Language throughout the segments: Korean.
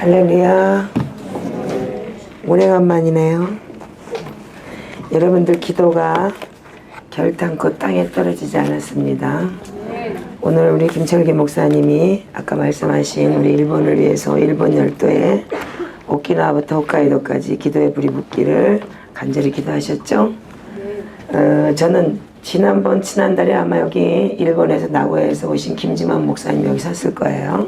할렐루야. 오래간만이네요. 여러분들 기도가 결단코 땅에 떨어지지 않았습니다. 오늘 우리 김철기 목사님이 아까 말씀하신 우리 일본을 위해서 일본 열도에 오키나와부터 홋카이도까지 기도의 불이 붙기를 간절히 기도하셨죠. 저는 지난달에 아마 여기 일본에서 나고야에서 오신 김지만 목사님 여기 섰을 거예요.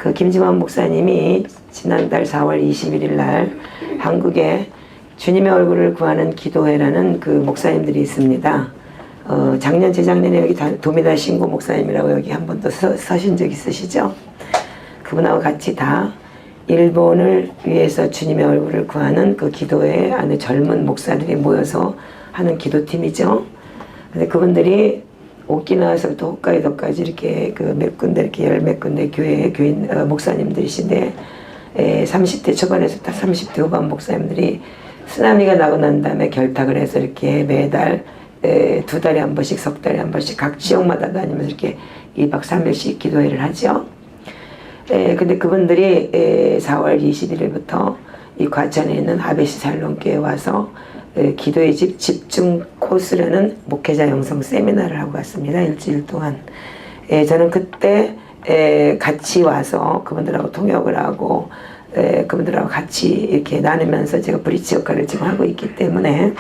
그 김지만 목사님이 지난달 4월 21일 날 한국에 주님의 얼굴을 구하는 기도회라는 그 목사님들이 있습니다. 작년 재작년에 여기 도미다 신고 목사님이라고 여기 한 번 또 서신 적 있으시죠? 그분하고 같이 다 일본을 위해서 주님의 얼굴을 구하는 그 기도회 안에 젊은 목사들이 모여서 하는 기도팀이죠. 근데 그분들이 오키나와에서부터 홋카이도까지 이렇게 그 몇 군데 이렇게 열 몇 군데 교회 교인 목사님들이신데 30대 초반에서부터 30대 후반 목사님들이 쓰나미가 나고 난 다음에 결탁을 해서 이렇게 매달 2달에 한 번씩 석 달에 한 번씩 각 지역마다 다니면서 이렇게 2박 3일씩 기도회를 하죠. 근데 그분들이 4월 21일부터 이 과천에 있는 하베시 살롱교에 와서 기도의 집 집중 코스라는 목회자 영성 세미나를 하고 왔습니다. 일주일 동안. 저는 그때 같이 와서 그분들하고 통역을 하고 그분들하고 같이 이렇게 나누면서 제가 브리지 역할을 지금 하고 있기 때문에.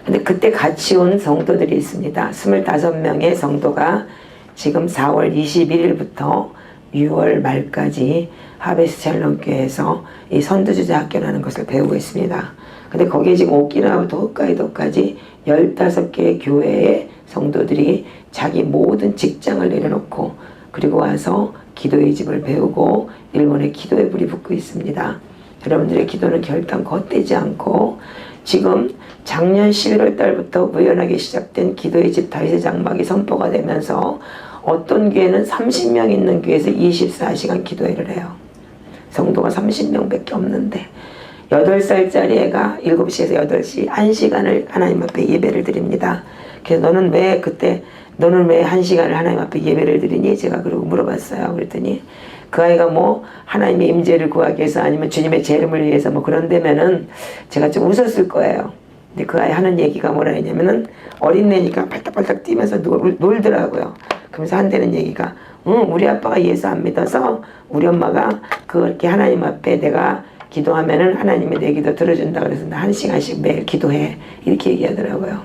근데 그때 같이 온 성도들이 있습니다. 25명의 성도가 지금 4월 21일부터 6월 말까지 하베스 샬롬교회에서 이 선두주자 학교라는 것을 배우고 있습니다. 근데 거기에 지금 오키나와부터 홋카이도까지 15개의 교회의 성도들이 자기 모든 직장을 내려놓고 그리고 와서 기도의 집을 배우고 일본에 기도의 불이 붙고 있습니다. 여러분들의 기도는 결단코 헛되지 않고 지금 작년 11월 달부터 우연하게 시작된 기도의 집 다윗의 장막이 선포가 되면서 어떤 교회는 30명 있는 교회에서 24시간 기도회를 해요. 성도가 30명밖에 없는데 8살짜리 애가 7시에서 8시 1시간을 하나님 앞에 예배를 드립니다. 그래서 너는 왜 1시간을 하나님 앞에 예배를 드리니? 제가 그러고 물어봤어요. 그랬더니 그 아이가 뭐 하나님의 임재를 구하기 위해서 아니면 주님의 제 이름을 위해서 뭐 그런다면은 제가 좀 웃었을 거예요. 근데 그 아이 하는 얘기가 뭐라 했냐면은 어린애니까 팔딱팔딱 뛰면서 놀더라고요. 그러면서 한다는 얘기가 우리 아빠가 예수 안 믿어서 우리 엄마가 그렇게 하나님 앞에 내가 기도하면은 하나님이 내 기도 들어준다 그래서 나 1시간씩 매일 기도해 이렇게 얘기하더라고요.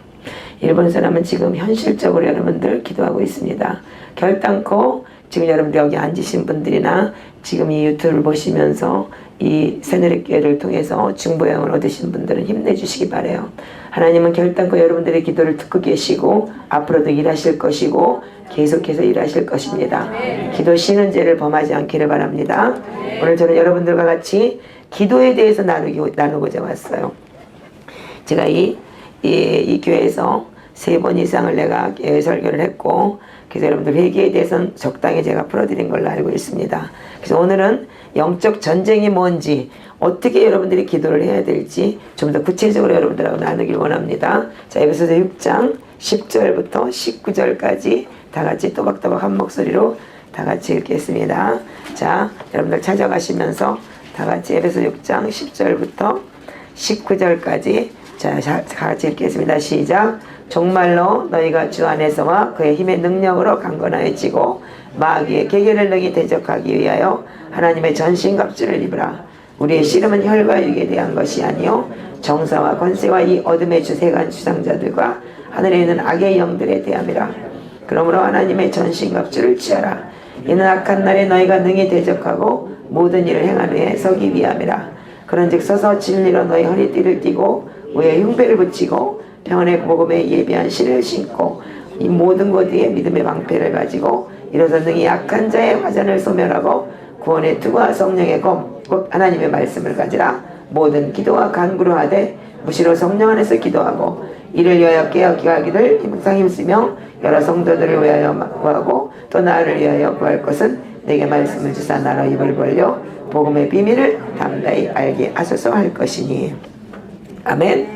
일본 사람은 지금 현실적으로 여러분들 기도하고 있습니다. 결단코 지금 여러분들 여기 앉으신 분들이나 지금 이 유튜브를 보시면서 이 새누리교회를 통해서 중보영을 얻으신 분들은 힘내주시기 바라요. 하나님은 결단코 여러분들의 기도를 듣고 계시고 앞으로도 일하실 것이고 계속해서 일하실 것입니다. 기도 쉬는 죄를 범하지 않기를 바랍니다. 오늘 저는 여러분들과 같이 기도에 대해서 나누고자 왔어요. 제가 이 교회에서 3번 이상을 내가 설교를 했고 그래서 여러분들 회개에 대해서는 적당히 제가 풀어드린 걸로 알고 있습니다. 그래서 오늘은 영적 전쟁이 뭔지 어떻게 여러분들이 기도를 해야 될지 좀 더 구체적으로 여러분들하고 나누길 원합니다. 자, 에베소서 6장 10절부터 19절까지 다 같이 또박또박 한 목소리로 다 같이 읽겠습니다. 자, 여러분들 찾아가시면서 다 같이 에베소 6장 10절부터 19절까지 자, 같이 읽겠습니다. 시작. 정말로 너희가 주 안에서와 그의 힘의 능력으로 강건하여지고 마귀의 계계를 능히 대적하기 위하여 하나님의 전신갑주를 입으라. 우리의 씨름은 혈과 육에 대한 것이 아니요 정사와 권세와 이 어둠의 주세간 주상자들과 하늘에 있는 악의 영들에 대함이라. 그러므로 하나님의 전신갑주를 취하라. 이는 악한 날에 너희가 능히 대적하고 모든 일을 행한 후에 서기 위함이라. 그런즉 서서 진리로 너희 허리띠를 띠고 우에 흉배를 붙이고 평안의 복음에 예비한 신을 신고 이 모든 것 위에 믿음의 방패를 가지고 이로써 능히 약한 자의 화전을 소멸하고 구원의 투구와 성령의 검 곧 하나님의 말씀을 가지라. 모든 기도와 간구로 하되 무시로 성령 안에서 기도하고 이를 위하여 깨어기하기를 항상 힘쓰며 여러 성도들을 위하여 구하고 또 나를 위하여 구할 것은 내게 말씀을 주사 나로 입을 벌려 복음의 비밀을 담대히 알게 하소서 할 것이니. 아멘.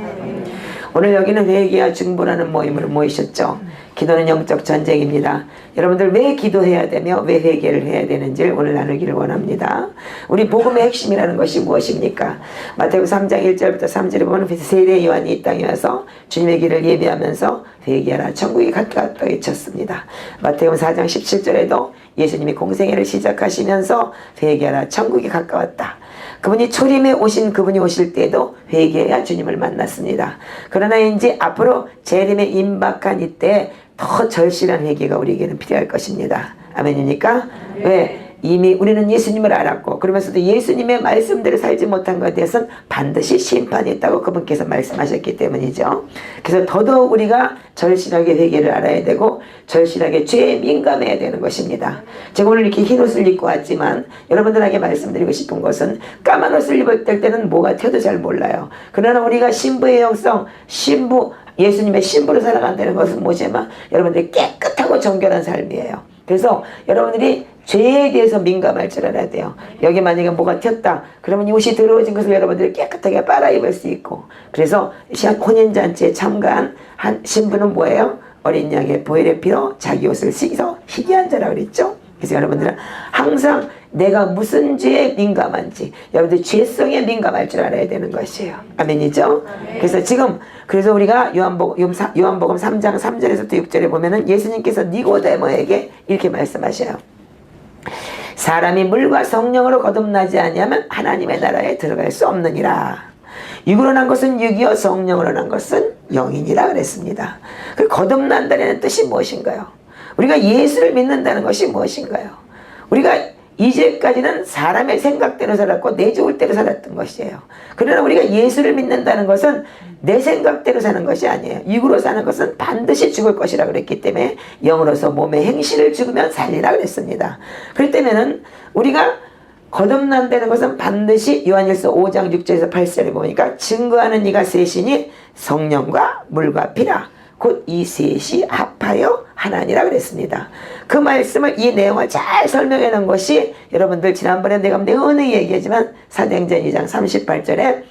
오늘 여기는 회개와 중보라는 모임으로 모이셨죠. 기도는 영적 전쟁입니다. 여러분들 왜 기도해야 되며 왜 회개를 해야 되는지를 오늘 나누기를 원합니다. 우리 복음의 핵심이라는 것이 무엇입니까? 마태복음 3장 1절부터 3절에 보면 세례 요한이 이 땅에 와서 주님의 길을 예비하면서 회개하라 천국이 가까웠다 외쳤습니다. 마태복음 4장 17절에도 예수님이 공생애를 시작하시면서 회개하라 천국이 가까웠다. 그분이 초림에 오신 그분이 오실 때에도 회개해야 주님을 만났습니다. 그러나 이제 앞으로 재림에 임박한 이때 더 절실한 회개가 우리에게는 필요할 것입니다. 아멘입니까? 왜? 이미 우리는 예수님을 알았고 그러면서도 예수님의 말씀대로 살지 못한 것에 대해서는 반드시 심판이 있다고 그분께서 말씀하셨기 때문이죠. 그래서 더더욱 우리가 절실하게 회개를 알아야 되고 절실하게 죄에 민감해야 되는 것입니다. 제가 오늘 이렇게 흰 옷을 입고 왔지만 여러분들에게 말씀드리고 싶은 것은 까만 옷을 입을 때는 뭐가 튀어도 잘 몰라요. 그러나 우리가 신부의 영성, 예수님의 신부로 살아간다는 것은 뭐지만 여러분들이 깨끗하고 정결한 삶이에요. 그래서 여러분들이 죄에 대해서 민감할 줄 알아야 돼요. 여기 만약에 뭐가 튀었다 그러면 이 옷이 더러워진 것을 여러분들이 깨끗하게 빨아 입을 수 있고, 그래서 혼인잔치에 참가한 한 신부는 뭐예요? 어린 양의 보혈의 피로 자기 옷을 씻어 희귀한 자라 그랬죠. 그래서 여러분들은 항상 내가 무슨 죄에 민감한지 여러분들 죄성에 민감할 줄 알아야 되는 것이에요. 아멘이죠? 아멘. 그래서 우리가 요한복음 3장 3절에서 또 6절에 보면은 예수님께서 니고데모에게 이렇게 말씀하셔요. 사람이 물과 성령으로 거듭나지 아니하면 하나님의 나라에 들어갈 수 없느니라. 육으로 난 것은 육이요 성령으로 난 것은 영이니라 그랬습니다. 그 거듭난다는 뜻이 무엇인가요? 우리가 예수를 믿는다는 것이 무엇인가요? 우리가 이제까지는 사람의 생각대로 살았고 내 좋을 대로 살았던 것이에요. 그러나 우리가 예수를 믿는다는 것은 내 생각대로 사는 것이 아니에요. 육으로 사는 것은 반드시 죽을 것이라 그랬기 때문에 영으로서 몸의 행실을 죽으면 살리라 그랬습니다. 그렇기 때문에 우리가 거듭난다는 것은 반드시 요한일서 5장 6절에서 8절에 보니까 증거하는 이가 셋이니 성령과 물과 피라. 곧 이 셋이 합하여 하나니라 그랬습니다. 그 말씀을 이 내용을 잘 설명해 놓은 것이 여러분들 지난번에 내가 흔히 얘기하지만 사도행전 2장 38절에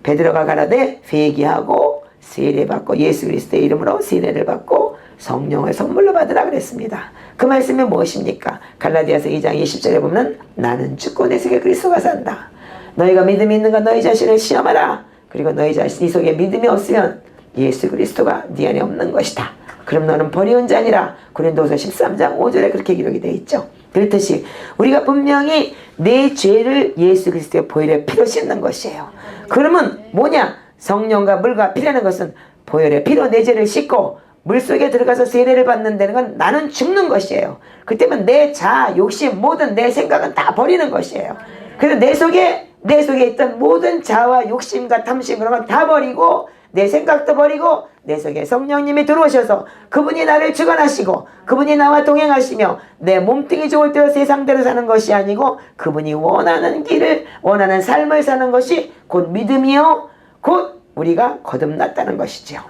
베드로가 가라되 회개하고 세례받고 예수 그리스도의 이름으로 세례를 받고 성령을 선물로 받으라 그랬습니다. 그 말씀이 무엇입니까? 갈라디아서 2장 20절에 보면 나는 죽고 내 속에 그리스도가 산다. 너희가 믿음이 있는가 너희 자신을 시험하라. 그리고 너희 자신 속에 믿음이 없으면 예수 그리스도가 네 안에 없는 것이다. 그럼 너는 버리운 자니라. 고린도서 13장 5절에 그렇게 기록이 되어 있죠. 그렇듯이 우리가 분명히 내 죄를 예수 그리스도의 보혈의 피로 씻는 것이에요. 그러면 뭐냐? 성령과 물과 피라는 것은 보혈의 피로 내 죄를 씻고 물속에 들어가서 세례를 받는다는 건 나는 죽는 것이에요. 그때면 내 자아, 욕심, 모든 내 생각은 다 버리는 것이에요. 그래서 내 속에 있던 모든 자아와 욕심과 탐심 그런 건 다 버리고 내 생각도 버리고 내 속에 성령님이 들어오셔서 그분이 나를 주관하시고 그분이 나와 동행하시며 내 몸뚱이 좋을 대로 세상대로 사는 것이 아니고 그분이 원하는 길을 원하는 삶을 사는 것이 곧 믿음이요 곧 우리가 거듭났다는 것이죠.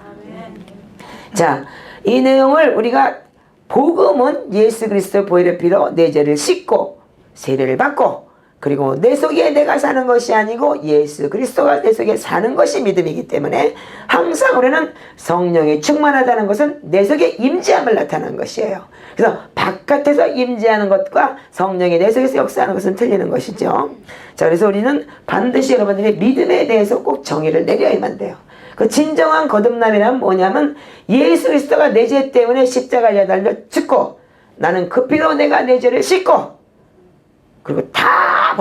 자, 이 내용을 우리가 복음은 예수 그리스도의 보혈의 피로 내 죄를 씻고 세례를 받고 그리고 내 속에 내가 사는 것이 아니고 예수 그리스도가 내 속에 사는 것이 믿음이기 때문에 항상 우리는 성령이 충만하다는 것은 내 속에 임재함을 나타내는 것이에요. 그래서 바깥에서 임재하는 것과 성령이 내 속에서 역사하는 것은 틀리는 것이죠. 자, 그래서 우리는 반드시 여러분들이 믿음에 대해서 꼭 정의를 내려야만 돼요. 그 진정한 거듭남이란 뭐냐면 예수 그리스도가 내 죄 때문에 십자가에 달려 죽고 나는 그 피로 내가 내 죄를 씻고 그리고 다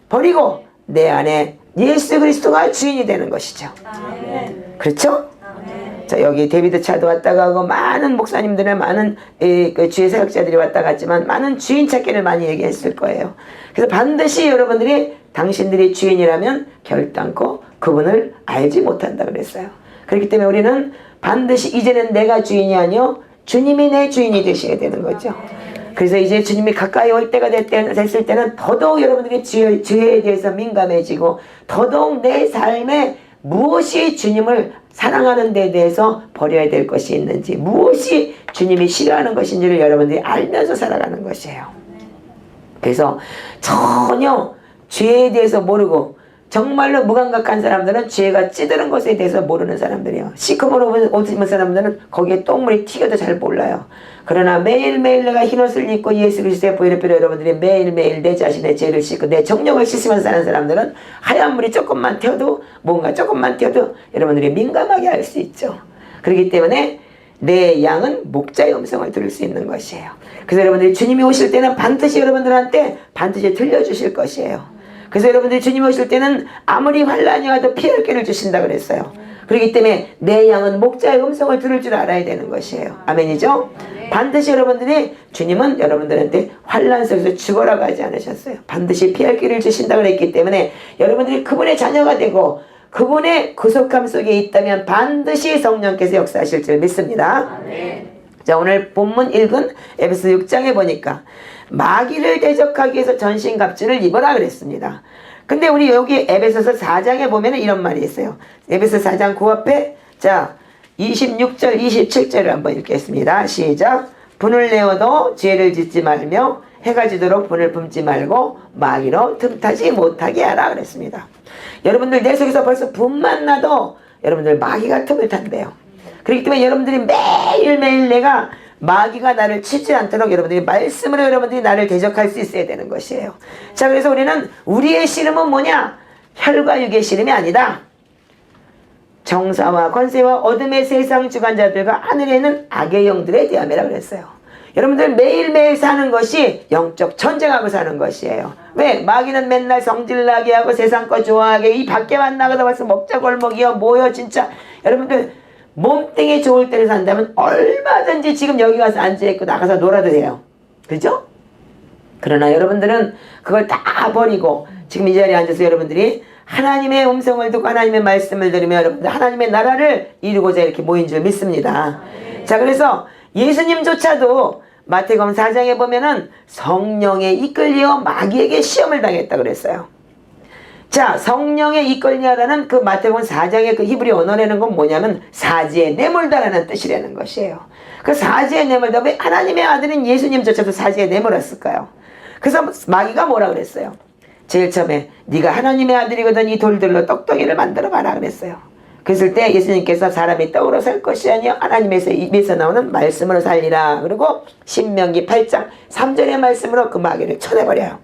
버리고 내 안에 예수 그리스도가 주인이 되는 것이죠. 아멘. 그렇죠? 아멘. 자, 여기 데비드 차도 왔다 가고 많은 목사님들의 많은 주의 사역자들이 왔다 갔지만 많은 주인 찾기를 많이 얘기했을 거예요. 그래서 반드시 여러분들이 당신들이 주인이라면 결단코 그분을 알지 못한다 그랬어요. 그렇기 때문에 우리는 반드시 이제는 내가 주인이 아니요 주님이 내 주인이 되셔야 되는 거죠. 그래서 이제 주님이 가까이 올 때가 됐을 때는 더더욱 여러분들이 죄에 대해서 민감해지고 더더욱 내 삶에 무엇이 주님을 사랑하는 데 대해서 버려야 될 것이 있는지 무엇이 주님이 싫어하는 것인지를 여러분들이 알면서 살아가는 것이에요. 그래서 전혀 죄에 대해서 모르고 정말로 무감각한 사람들은 죄가 찌드는 것에 대해서 모르는 사람들이에요. 시커먼 옷 입은 사람들은 거기에 똥물이 튀겨도 잘 몰라요. 그러나 매일매일 내가 흰옷을 입고 예수 그리스도의 보혈을 여러분들이 매일매일 내 자신의 죄를 씻고 내 정욕을 씻으면서 사는 사람들은 하얀 물이 조금만 튀어도, 뭔가 조금만 튀어도 여러분들이 민감하게 알 수 있죠. 그렇기 때문에 내 양은 목자의 음성을 들을 수 있는 것이에요. 그래서 여러분들이 주님이 오실 때는 반드시 여러분들한테 반드시 들려주실 것이에요. 그래서 여러분들이 주님 오실 때는 아무리 환란이 와도 피할 길을 주신다 그랬어요. 그렇기 때문에 내 양은 목자의 음성을 들을 줄 알아야 되는 것이에요. 아멘이죠? 반드시 여러분들이, 주님은 여러분들한테 환란 속에서 죽어라고 하지 않으셨어요. 반드시 피할 길을 주신다 그랬기 때문에 여러분들이 그분의 자녀가 되고 그분의 구속함 속에 있다면 반드시 성령께서 역사하실 줄 믿습니다. 자, 오늘 본문 읽은 에베소 6장에 보니까 마귀를 대적하기 위해서 전신갑주를 입어라 그랬습니다. 근데 우리 여기 에베소서 4장에 보면 이런 말이 있어요. 에베소 4장 그 앞에, 자 26절 27절을 한번 읽겠습니다. 시작. 분을 내어도 죄를 짓지 말며 해가 지도록 분을 품지 말고 마귀로 틈타지 못하게 하라 그랬습니다. 여러분들 내 속에서 벌써 분만 나도 여러분들 마귀가 틈을 탄대요. 그렇기 때문에 여러분들이 매일매일 내가 마귀가 나를 치지 않도록 여러분들이 말씀으로 여러분들이 나를 대적할 수 있어야 되는 것이에요. 자, 그래서 우리는 우리의 씨름은 뭐냐? 혈과 육의 씨름이 아니다. 정사와 권세와 어둠의 세상 주관자들과 하늘에 있는 악의 영들에 대함이라 그랬어요. 여러분들 매일매일 사는 것이 영적 전쟁하고 사는 것이에요. 왜? 마귀는 맨날 성질나게 하고 세상 거 좋아하게, 이 밖에만 나가다 벌써 먹자골목이요 뭐요 진짜. 여러분들 몸뚱이 좋을 때를 산다면 얼마든지 지금 여기 가서 앉아있고 나가서 놀아도 돼요. 그죠? 그러나 여러분들은 그걸 다 버리고 지금 이 자리에 앉아서 여러분들이 하나님의 음성을 듣고 하나님의 말씀을 들으며 여러분들 하나님의 나라를 이루고자 이렇게 모인 줄 믿습니다. 자, 그래서 예수님조차도 마태복음 4장에 보면은 성령에 이끌려 마귀에게 시험을 당했다 그랬어요. 자, 성령에 이끌려라는 그 마태복음 4장의 그 히브리 언어라는 건 뭐냐면 사지에 내몰다라는 뜻이라는 것이에요. 그 사지에 내몰다, 왜 하나님의 아들인 예수님조차도 사지에 내몰았을까요? 그래서 마귀가 뭐라 그랬어요? 제일 처음에 네가 하나님의 아들이거든 이 돌들로 떡덩이를 만들어 봐라 그랬어요. 그랬을 때 예수님께서 사람이 떡으로 살 것이 아니요 하나님의 입에서 나오는 말씀으로 살리라. 그리고 신명기 8장 3절의 말씀으로 그 마귀를 쳐내버려요.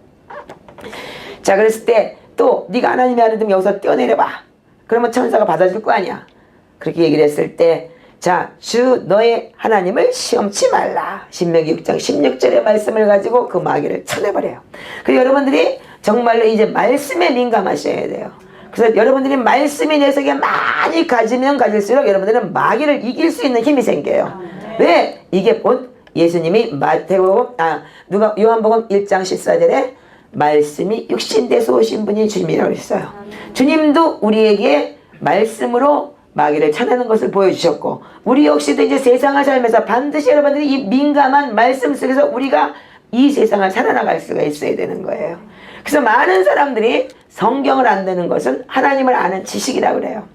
자, 그랬을 때 또 네가 하나님의 아들이면 여기서 뛰어내려봐. 그러면 천사가 받아줄 거 아니야. 그렇게 얘기를 했을 때, 자, 주 너의 하나님을 시험치 말라. 신명기 6장 16절의 말씀을 가지고 그 마귀를 쳐내버려요. 그리고 여러분들이 정말로 이제 말씀에 민감하셔야 돼요. 그래서 여러분들이 말씀이 내 속에 많이 가지면 가질수록 여러분들은 마귀를 이길 수 있는 힘이 생겨요. 왜? 이게 곧 예수님이 요한복음 1장 14절에 말씀이 육신돼서 오신 분이 주님이라고 했어요. 주님도 우리에게 말씀으로 마귀를 쳐내는 것을 보여주셨고, 우리 역시도 이제 세상을 살면서 반드시 여러분들이 이 민감한 말씀 속에서 우리가 이 세상을 살아나갈 수가 있어야 되는 거예요. 그래서 많은 사람들이 성경을 안다는 것은 하나님을 아는 지식이라고 그래요.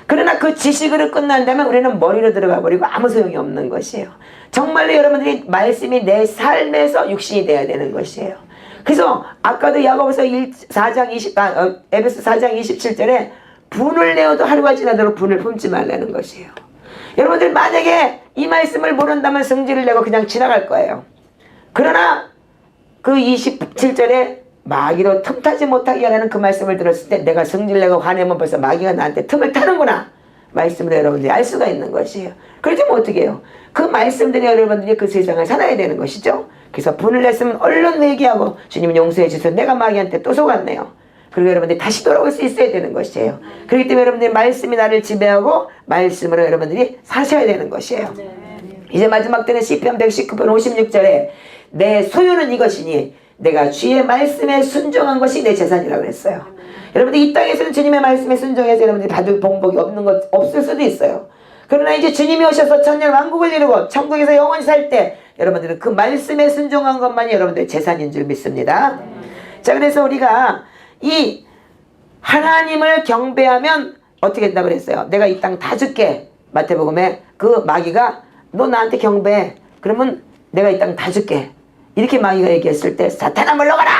그러나 그 지식으로 끝난다면 우리는 머리로 들어가 버리고 아무 소용이 없는 것이에요. 정말로 여러분들이 말씀이 내 삶에서 육신이 되어야 되는 것이에요. 그래서 아까도 야고보서 에베소 4장 27절에 분을 내어도 하루가 지나도록 분을 품지 말라는 것이에요. 여러분들 만약에 이 말씀을 모른다면 성질을 내고 그냥 지나갈 거예요. 그러나 그 27절에 마귀로 틈타지 못하게 하라는 그 말씀을 들었을 때 내가 성질내고 화내면 벌써 마귀가 나한테 틈을 타는구나. 말씀으로 여러분들이 알 수가 있는 것이에요. 그렇다면 어떻게 해요? 그 말씀들이 여러분들이 그 세상을 살아야 되는 것이죠. 그래서 분을 냈으면 얼른 회개하고 주님 용서해 주셔서 내가 마귀한테 또 속았네요. 그리고 여러분들이 다시 돌아올 수 있어야 되는 것이에요. 그렇기 때문에 여러분들이 말씀이 나를 지배하고 말씀으로 여러분들이 사셔야 되는 것이에요. 이제 마지막 때는 시편 119편 56절에 내 소유는 이것이니 내가 주의 말씀에 순종한 것이 내 재산이라고 그랬어요. 여러분들 이 땅에서는 주님의 말씀에 순종해서 여러분들이 받을 복복이 없을 수도 있어요. 그러나 이제 주님이 오셔서 천년 왕국을 이루고 천국에서 영원히 살 때 여러분들은 그 말씀에 순종한 것만이 여러분들의 재산인 줄 믿습니다. 자, 그래서 우리가 이 하나님을 경배하면 어떻게 된다고 그랬어요? 내가 이 땅 다 줄게. 마태복음에 그 마귀가 너 나한테 경배해. 그러면 내가 이 땅 다 줄게. 이렇게 마귀가 얘기했을 때 사탄아 물러가라!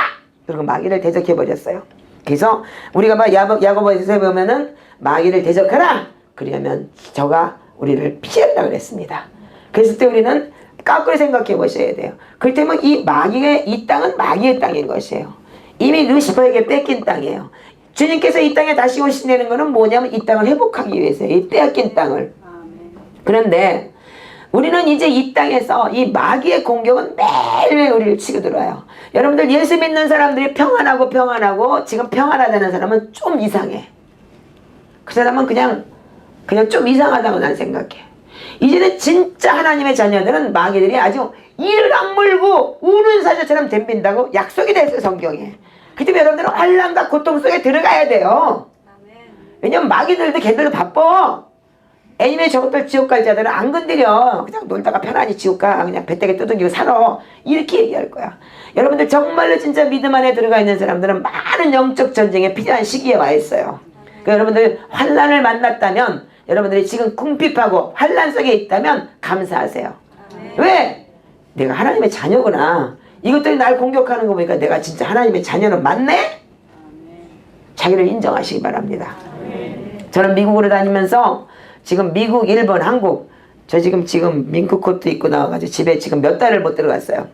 그리고 마귀를 대적해버렸어요. 그래서 우리가 막 야고보서에 보면은 마귀를 대적하라. 그러면 저가 우리를 피하라 그랬습니다. 그랬을 때 우리는 거꾸로 생각해 보셔야 돼요. 그렇다면 이 마귀의 이 땅은 마귀의 땅인 것이에요. 이미 루시퍼에게 뺏긴 땅이에요. 주님께서 이 땅에 다시 오시는 것은 뭐냐면 이 땅을 회복하기 위해서요. 이 빼앗긴 땅을. 그런데 우리는 이제 이 땅에서 이 마귀의 공격은 매일매일 우리를 치고 들어와요. 여러분들 예수 믿는 사람들이 평안하고 지금 평안하다는 사람은 좀 이상해. 그 사람은 그냥 좀 이상하다고 난 생각해. 이제는 진짜 하나님의 자녀들은 마귀들이 아주 이를 악물고 우는 사자처럼 덤빈다고 약속이 됐어요, 성경에. 그 때문에 여러분들은 환난과 고통 속에 들어가야 돼요. 왜냐면 마귀들도 걔들도 바빠. 애니메 저것들 지옥 갈 자들은 안 건드려. 그냥 놀다가 편안히 지옥 가. 그냥 배때게 두들기고 살아. 이렇게 얘기할 거야. 여러분들 정말로 진짜 믿음 안에 들어가 있는 사람들은 많은 영적 전쟁에 필요한 시기에 와 있어요. 그러니까 여러분들 환난을 만났다면, 여러분들이 지금 궁핍하고 환난 속에 있다면 감사하세요. 왜? 내가 하나님의 자녀구나. 이것들이 날 공격하는 거 보니까 내가 진짜 하나님의 자녀는 맞네? 자기를 인정하시기 바랍니다. 저는 미국으로 다니면서 지금 미국, 일본, 한국, 저 지금 민크 코트 입고 나와가지고 집에 지금 몇 달을 못 들어갔어요.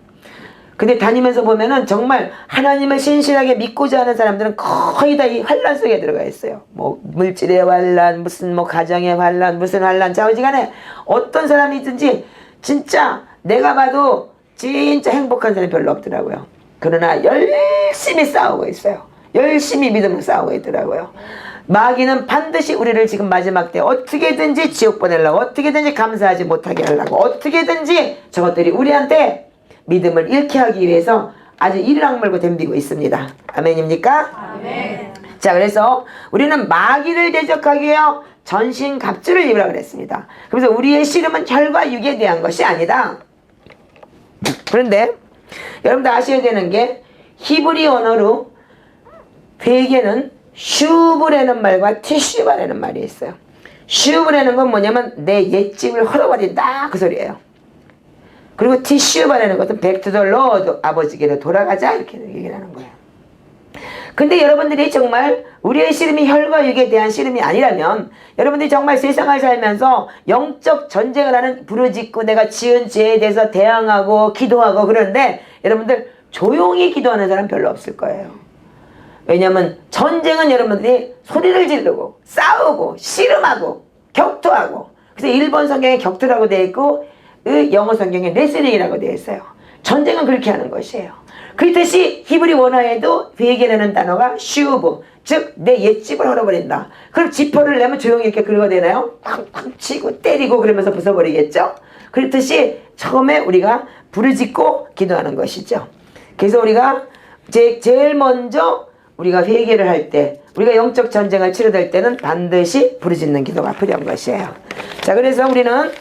근데 다니면서 보면은 정말 하나님을 신실하게 믿고자 하는 사람들은 거의 다 이 환란 속에 들어가 있어요. 뭐 물질의 환란, 무슨 뭐 가정의 환란, 무슨 환란, 자우지간에 어떤 사람이든지 진짜 내가 봐도 진짜 행복한 사람이 별로 없더라고요. 그러나 열심히 싸우고 있어요. 열심히 믿음을 싸우고 있더라고요. 마귀는 반드시 우리를 지금 마지막 때 어떻게든지 지옥 보내려고, 어떻게든지 감사하지 못하게 하려고, 어떻게든지 저것들이 우리한테 믿음을 잃게 하기 위해서 아주 이를 악물고 덤비고 있습니다. 아멘입니까? 아멘. 자, 그래서 우리는 마귀를 대적하기 위하여 전신갑주를 입으라 그랬습니다. 그래서 우리의 씨름은 혈과 육에 대한 것이 아니다. 그런데 여러분들 아셔야 되는 게 히브리 언어로 회개는 슈브라는 말과 티슈바라는 말이 있어요. 슈브라는 건 뭐냐면 내 옛집을 헐어버린다, 그 소리예요. 그리고 티슈바라는 것은 back to the Lord, 아버지께로 돌아가자, 이렇게 얘기를 하는 거예요. 근데 여러분들이 정말 우리의 씨름이 혈과 육에 대한 씨름이 아니라면, 여러분들이 정말 세상을 살면서 영적 전쟁을 하는, 부르짖고 내가 지은 죄에 대해서 대항하고 기도하고 그러는데 여러분들 조용히 기도하는 사람 별로 없을 거예요. 왜냐하면 전쟁은 여러분들이 소리를 지르고 싸우고 씨름하고 격투하고, 그래서 일본 성경에 격투라고 되어 있고 영어 성경에 레슬링이라고 되어 있어요. 전쟁은 그렇게 하는 것이에요. 그렇듯이 히브리 원어에도 회개라는 단어가 슈브, 즉 내 옛집을 헐어버린다. 그럼 지퍼를 내면 조용히 이렇게 긁어대나요? 팡팡 치고 때리고 그러면서 부숴버리겠죠. 그렇듯이 처음에 우리가 부르짖고 기도하는 것이죠. 그래서 우리가 제일 먼저 우리가 회개를 할 때, 우리가 영적 전쟁을 치러댈 때는 반드시 부르짖는 기도가 필요한 것이에요. 자, 그래서 우리는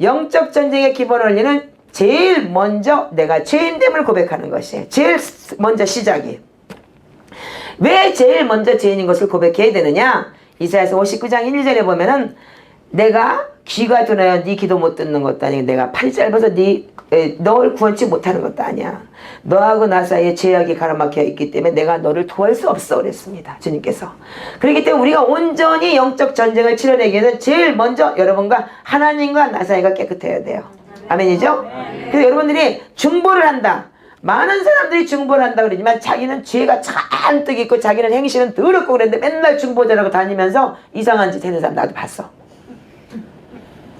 영적 전쟁의 기본 원리는 제일 먼저 내가 죄인됨을 고백하는 것이에요. 제일 먼저 시작이. 왜 제일 먼저 죄인인 것을 고백해야 되느냐? 이사야서 59장 1절에 보면은 내가 귀가 둔하여 네 기도 못 듣는 것도 아니고 내가 팔이 짧아서 널 구원치 못하는 것도 아니야. 너하고 나 사이에 죄악이 가로막혀 있기 때문에 내가 너를 도할 수 없어 그랬습니다. 주님께서. 그렇기 때문에 우리가 온전히 영적 전쟁을 치러내기 위해서 제일 먼저 여러분과 하나님과 나 사이가 깨끗해야 돼요. 아멘이죠? 그래서 여러분들이 중보를 한다. 많은 사람들이 중보를 한다 그러지만 자기는 죄가 잔뜩 있고 자기는 행실은 더럽고 그랬는데 맨날 중보자라고 다니면서 이상한 짓 하는 사람 나도 봤어.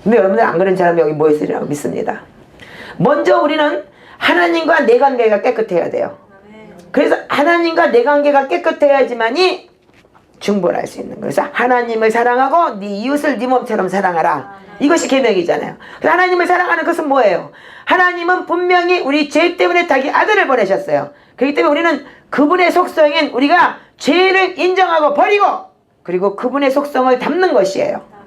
근데 여러분들 안 그런 사람이 여기 모였으리라고 믿습니다. 먼저 우리는 하나님과 내 관계가 깨끗해야 돼요. 그래서 하나님과 내 관계가 깨끗해야지만이 중보를 할 수 있는 거예요. 그래서 하나님을 사랑하고 네 이웃을 네 몸처럼 사랑하라. 이것이 계명이잖아요. 그래서 하나님을 사랑하는 것은 뭐예요? 하나님은 분명히 우리 죄 때문에 자기 아들을 보내셨어요. 그렇기 때문에 우리는 그분의 속성인 우리가 죄를 인정하고 버리고 그리고 그분의 속성을 담는 것이에요.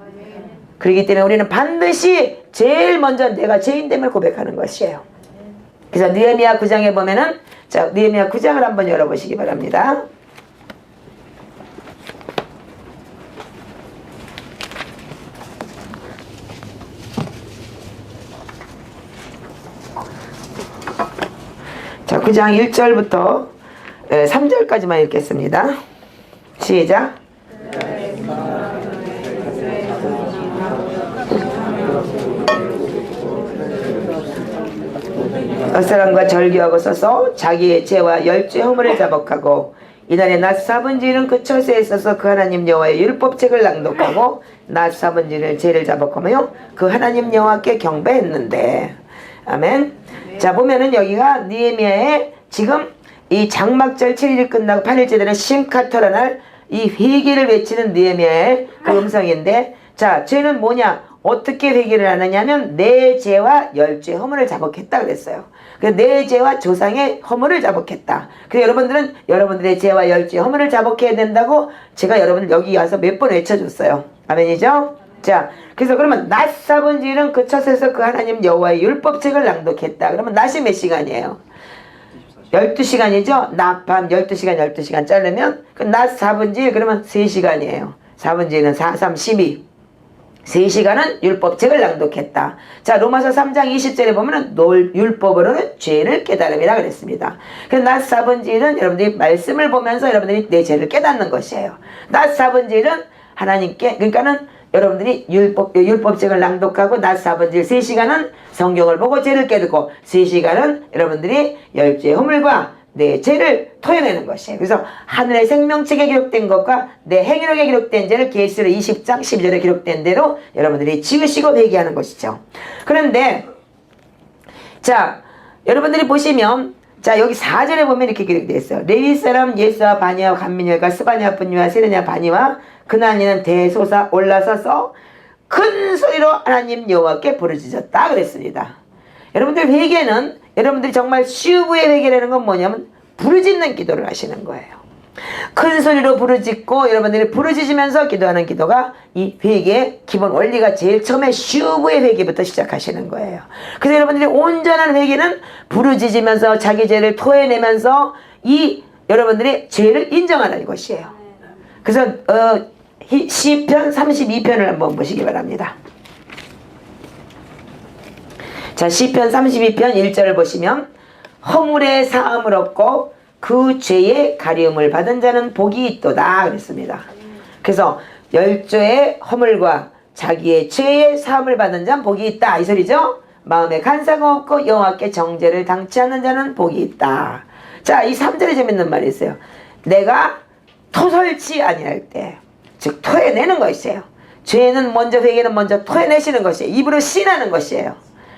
그렇기 때문에 우리는 반드시 제일 먼저 내가 죄인됨을 고백하는 것이에요. 그래서 느헤미야 9장에 보면은, 자, 느헤미야 9장을 한번 열어보시기 바랍니다. 자, 9장 1절부터 3절까지만 읽겠습니다. 시작. 어사람과 절교하고 서서 자기의 죄와 열죄 허물을 자복하고 이날에 낮 사분지일은 그 처소에 있어서 그 하나님 여호와의 율법책을 낭독하고 낮 사분지일 죄를 자복하며 그 하나님 여호와께 경배했는데. 아멘. 자, 보면은 여기가 느헤미야의 지금 이 장막절 7일이 끝나고 8일째 되는 심카터라 날 이 회개를 외치는 느헤미야의 그 음성인데, 자, 죄는 뭐냐? 어떻게 회개를 하느냐면 내 죄와 열죄 허물을 자복했다 그랬어요. 그래서 내 죄와 조상의 허물을 자복했다. 그래서 여러분들은 여러분들의 죄와 열죄 허물을 자복해야 된다고 제가 여러분들 여기 와서 몇 번 외쳐줬어요. 아멘이죠? 자, 그래서 그러면 낮 사분지일은 그 처소에서 그 하나님 여호와의 율법책을 낭독했다. 그러면 낮이 몇 시간이에요? 12시간이죠? 낮 밤 12시간 12시간 자르면 그 낮 4분지일 그러면 3시간이에요. 4분지일은 4, 3, 12. 3시간은 율법책을 낭독했다. 자, 로마서 3장 20절에 보면은 율법으로는 죄를 깨달음이라 그랬습니다. 그래서 낮 4분지일은 여러분들이 말씀을 보면서 여러분들이 내 죄를 깨닫는 것이에요. 낮 4분지일은 하나님께, 그러니까는 여러분들이 율법책을 낭독하고 낮 4분지일 3시간은 성경을 보고 죄를 깨닫고 3시간은 여러분들이 열죄 허물과 내 죄를 토해내는 것이에요. 그래서 하늘의 생명책에 기록된 것과 내 행위록에 기록된 죄를 계시록 20장 12절에 기록된 대로 여러분들이 지으시고 회개하는 것이죠. 그런데 자, 여러분들이 보시면 자, 여기 4절에 보면 이렇게 기록되어 있어요. 레위 사람 예수와 바니와 간민열과 스바냐 분유와 세르냐 바니와 그날리는 대소사 올라서서 큰 소리로 하나님 여호와께 부르짖었다 그랬습니다. 여러분들 회개는 여러분들이 정말 슈브의 회개라는 건 뭐냐면 부르짖는 기도를 하시는 거예요. 큰 소리로 부르짖고 여러분들이 부르짖으면서 기도하는 기도가 이 회개의 기본 원리가 제일 처음에 슈브의 회개부터 시작하시는 거예요. 그래서 여러분들이 온전한 회개는 부르짖으면서 자기 죄를 토해내면서 이 여러분들이 죄를 인정하는 것이에요. 그래서 시편 32편을 한번 보시기 바랍니다. 자, 시편 32편 1절을 보시면 허물의 사함을 얻고 그 죄의 가리움을 받은 자는 복이 있도다 그랬습니다. 그래서 열죄의 허물과 자기의 죄의 사함을 받은 자는 복이 있다 이 소리죠. 마음에 간사가 없고 여호와께 정죄를 당치 않는 자는 복이 있다. 자, 이 3절에 재밌는 말이 있어요. 내가 토설치 아니할 때, 즉 토해내는 것이에요. 죄는 먼저, 회개는 먼저 토해내시는 것이에요. 입으로 신하는 것이에요.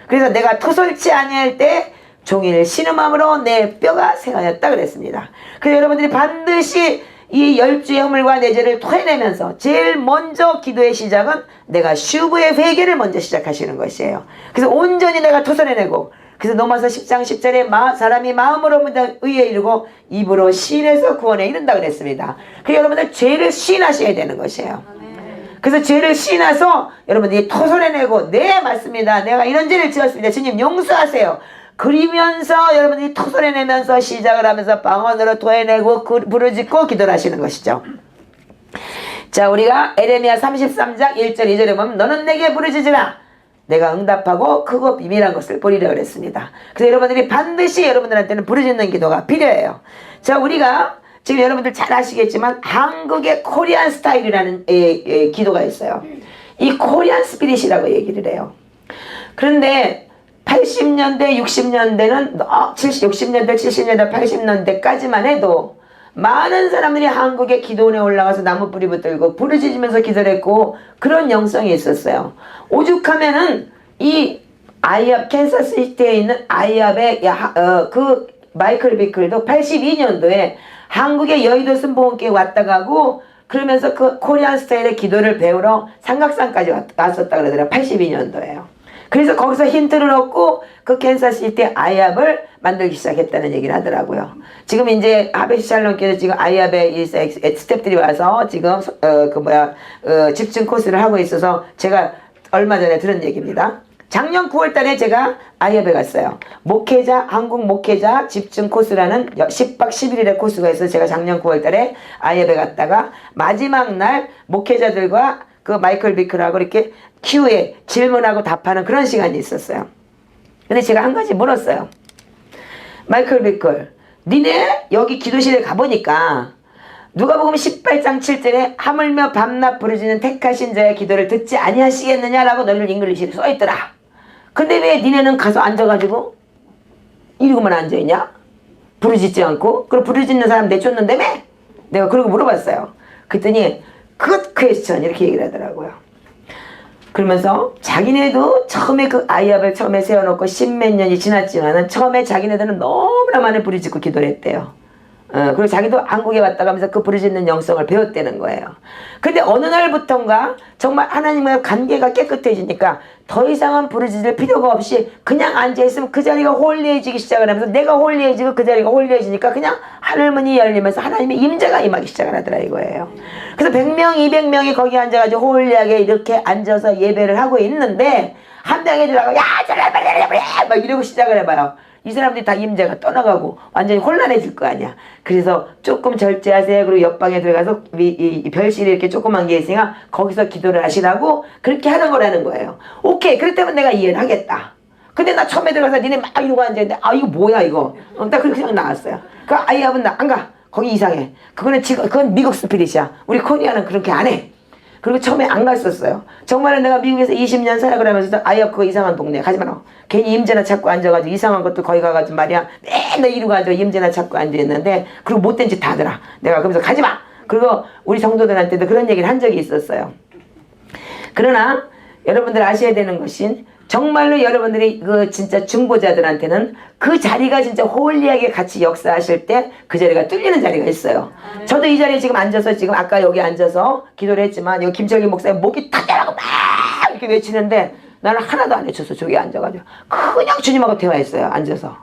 그래서 내가 토설치 아니할 때 종일 신음함으로 내 뼈가 생하였다 그랬습니다. 그래서 여러분들이 반드시 이 열죄의 허물과 내 죄를 토해내면서 제일 먼저 기도의 시작은 내가 슈브의 회개를 먼저 시작하시는 것이에요. 그래서 온전히 내가 토설해내고, 그래서 로마서 10장 10절에 사람이 마음으로 의에 이르고 입으로 시인해서 구원에 이른다 그랬습니다. 그래서 여러분들 죄를 시인하셔야 되는 것이에요. 그래서 죄를 시인해서 여러분들이 토설해내고, 네 맞습니다, 내가 이런 죄를 지었습니다, 주님 용서하세요, 그리면서 여러분들이 토설해내면서 시작을 하면서 방언으로 토해내고 부르짖고 기도를 하시는 것이죠. 자, 우리가 에레미야 33장 1절 2절에 보면 너는 내게 부르짖으라 내가 응답하고 크고 비밀한 것을 보리라 그랬습니다. 그래서 여러분들이 반드시 여러분들한테는 부르짖는 기도가 필요해요. 자, 우리가 지금 여러분들 잘 아시겠지만 한국의 코리안 스타일이라는 기도가 있어요. 이 코리안 스피릿이라고 얘기를 해요. 그런데 80년대 60년대는 60년대 70년대 80년대까지만 해도 많은 사람들이 한국의 기도원에 올라가서 나무 뿌리 붙들고 부르짖으면서 기도를 했고 그런 영성이 있었어요. 오죽하면은 이 아이압 캔사스시티에 있는 아이압의 그 마이클 비클도 82년도에 한국의 여의도 순복음교회 왔다 가고 그러면서 그 코리안 스타일의 기도를 배우러 삼각산까지 왔었다 그러더라고요. 82년도에요. 그래서 거기서 힌트를 얻고 그 캔사스시티 아이압을 만들기 시작했다는 얘기를 하더라고요. 지금 이제 하베시 샬롬께서 지금 아이압의 스태프들이 와서 지금 집중 코스를 하고 있어서 제가 얼마 전에 들은 얘기입니다. 작년 9월 달에 제가 아이압에 갔어요. 한국 목회자 집중 코스라는 10박 11일의 코스가 있어서 제가 작년 9월 달에 아이압에 갔다가 마지막 날 목회자들과 그 마이클 비클하고 이렇게 Q&A 질문하고 답하는 그런 시간이 있었어요. 근데 제가 한 가지 물었어요. 마이클 비클, 니네 여기 기도실에 가보니까 누가복음 18장 7절에 하물며 밤낮 부르짖는 택하신 자의 기도를 듣지 아니하시겠느냐라고 너희를 잉글리시에 써있더라. 근데 왜 니네는 가서 앉아가지고 이러고만 앉아있냐? 부르짖지 않고. 그럼 부르짖는 사람 내쫓는다며? 내가 그러고 물어봤어요. 그랬더니 good question 이렇게 얘기를 하더라고요. 그러면서 자기네도 처음에 그 아이압을 처음에 세워놓고 십몇 년이 지났지만은 처음에 자기네들은 너무나 많이 부르짖고 기도를 했대요. 그리고 자기도 한국에 왔다 가면서 그 부르짖는 영성을 배웠다는 거예요. 근데 어느 날부턴가 정말 하나님과 관계가 깨끗해지니까 더 이상은 부르짖을 필요가 없이 그냥 앉아있으면 그 자리가 홀리해지기 시작을 하면서 내가 홀리해지고 그 자리가 홀리해지니까 그냥 하늘문이 열리면서 하나님의 임재가 임하기 시작을 하더라 이거예요. 그래서 100명 200명이 거기 앉아가지고 홀리하게 이렇게 앉아서 예배를 하고 있는데 한 명이 들어가고 야 막 이러고 시작을 해봐요. 이 사람들이 다 임재가 떠나가고 완전히 혼란해질 거 아니야. 그래서 조금 절제하세요. 그리고 옆방에 들어가서 이 별실이 이렇게 조그만 게 있으니까 거기서 기도를 하시라고 그렇게 하는 거라는 거예요. 오케이. 그렇다면 내가 이해를 하겠다. 근데 나 처음에 들어가서 니네 막 이러고 앉아있는데 아 이거 뭐야 이거. 나 그렇게 그냥 나왔어요. 그 아이합은 나 안 가. 거기 이상해. 그건 미국 스피릿이야. 우리 코리아는 그렇게 안 해. 그리고 처음에 안 갔었어요. 정말로 내가 미국에서 20년 살아을 하면서 아이야 그거 이상한 동네 가지 마라. 괜히 임재나 찾고 앉아가지고 이상한 것도 거기 가가지고 말이야 맨날 이러고 앉아 임재나 찾고 앉아있는데 그리고 못된 짓 다 하더라. 내가 그러면서 가지마. 그리고 우리 성도들한테도 그런 얘기를 한 적이 있었어요. 그러나 여러분들 아셔야 되는 것은 정말로 여러분들이 그 진짜 중보자들한테는 그 자리가 진짜 홀리하게 같이 역사하실 때 그 자리가 뚫리는 자리가 있어요. 저도 이 자리에 지금 앉아서 지금 아까 여기 앉아서 기도를 했지만 여기 김철기 목사님 목이 타다라고 막 이렇게 외치는데 나는 하나도 안 외쳤어. 저기 앉아가지고 그냥 주님하고 대화했어요. 앉아서.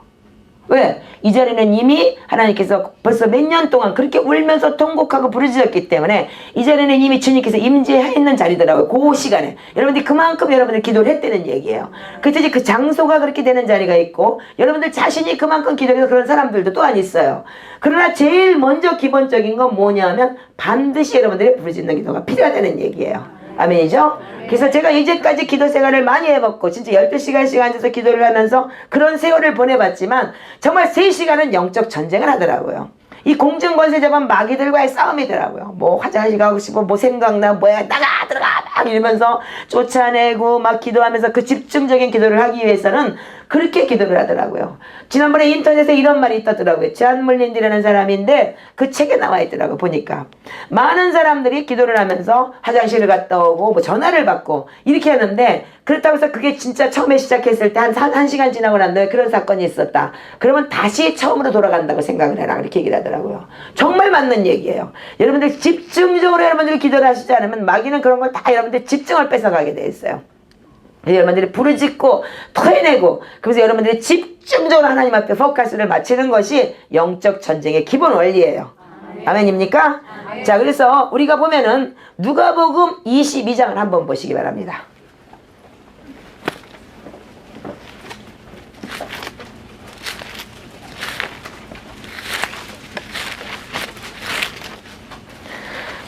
왜? 이 자리는 이미 하나님께서 벌써 몇 년 동안 그렇게 울면서 통곡하고 부르짖었기 때문에 이 자리는 이미 주님께서 임재했는 자리더라고요. 그 시간에. 여러분들이 그만큼 여러분들 기도를 했다는 얘기예요. 그래서 그 장소가 그렇게 되는 자리가 있고 여러분들 자신이 그만큼 기도해서 그런 사람들도 또한 있어요. 그러나 제일 먼저 기본적인 건 뭐냐면 반드시 여러분들이 부르짖는 기도가 필요하다는 얘기예요. 아멘이죠? 그래서 제가 이제까지 기도 생활을 많이 해봤고 진짜 12시간씩 앉아서 기도를 하면서 그런 세월을 보내봤지만 정말 3시간은 영적 전쟁을 하더라고요. 이 공중권세자만 마귀들과의 싸움이더라고요. 뭐 화장실 가고 싶어 뭐 생각나 뭐야 나가 들어가 막 이러면서 쫓아내고 막 기도하면서 그 집중적인 기도를 하기 위해서는 그렇게 기도를 하더라고요. 지난번에 인터넷에 이런 말이 있더라고요. 잔 물린디라는 사람인데 그 책에 나와 있더라고요. 보니까 많은 사람들이 기도를 하면서 화장실을 갔다 오고 뭐 전화를 받고 이렇게 하는데 그렇다고 해서 그게 진짜 처음에 시작했을 때 한 시간 지나고 난 다음에 그런 사건이 있었다. 그러면 다시 처음으로 돌아간다고 생각을 해라. 그렇게 얘기를 하더라고요. 정말 맞는 얘기예요. 여러분들 집중적으로 여러분들이 기도를 하시지 않으면 마귀는 그런 걸 다 여러분들 집중을 뺏어가게 돼 있어요. 여러분들이 부르짖고 토해내고 그래서 여러분들이 집중적으로 하나님 앞에 포커스를 맞추는 것이 영적 전쟁의 기본 원리예요. 아멘입니까? 자, 그래서 우리가 보면은 누가복음 22장을 한번 보시기 바랍니다.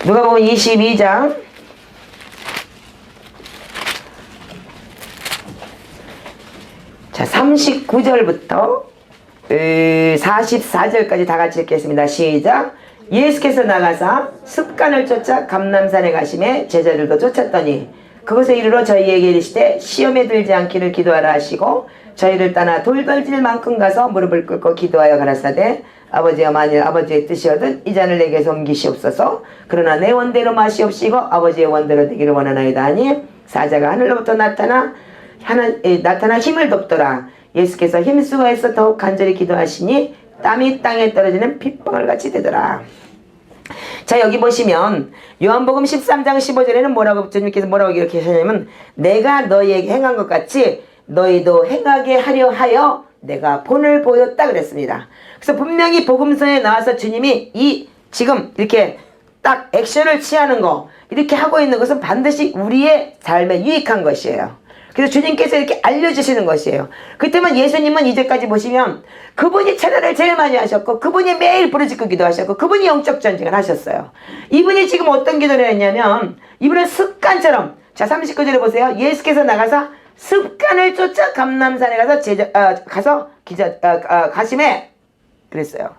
누가복음 22장 자 39절부터 44절까지 다 같이 읽겠습니다. 시작. 예수께서 나가사 습관을 쫓아 감람산에 가심에 제자들도 쫓았더니 그곳에 이르러 저희에게 이르시되 시험에 들지 않기를 기도하라 하시고 저희를 떠나 돌덜질 만큼 가서 무릎을 꿇고 기도하여 가라사대 아버지여 만일 아버지의 뜻이거든 이 잔을 내게서 옮기시옵소서. 그러나 내 원대로 마시옵시고 아버지의 원대로 되기를 원하나이다 하니 사자가 하늘로부터 나타나 힘을 돕더라. 예수께서 힘수고해서 더욱 간절히 기도하시니 땀이 땅에 떨어지는 핏방울 같이 되더라. 자, 여기 보시면 요한복음 13장 15절에는 뭐라고 주님께서 뭐라고 이렇게 하냐면 내가 너희에게 행한 것 같이 너희도 행하게 하려 하여 내가 본을 보였다 그랬습니다. 그래서 분명히 복음서에 나와서 주님이 이 지금 이렇게 딱 액션을 취하는 거 이렇게 하고 있는 것은 반드시 우리의 삶에 유익한 것이에요. 그래서 주님께서 이렇게 알려주시는 것이에요. 그때만 예수님은 이제까지 보시면 그분이 찬양을 제일 많이 하셨고 그분이 매일 부르짖고 기도하셨고 그분이 영적 전쟁을 하셨어요. 이분이 지금 어떤 기도를 했냐면 이분은 습관처럼 자 39절에 보세요. 예수께서 나가서 습관을 쫓아 감람산에 가서 가심에 그랬어요.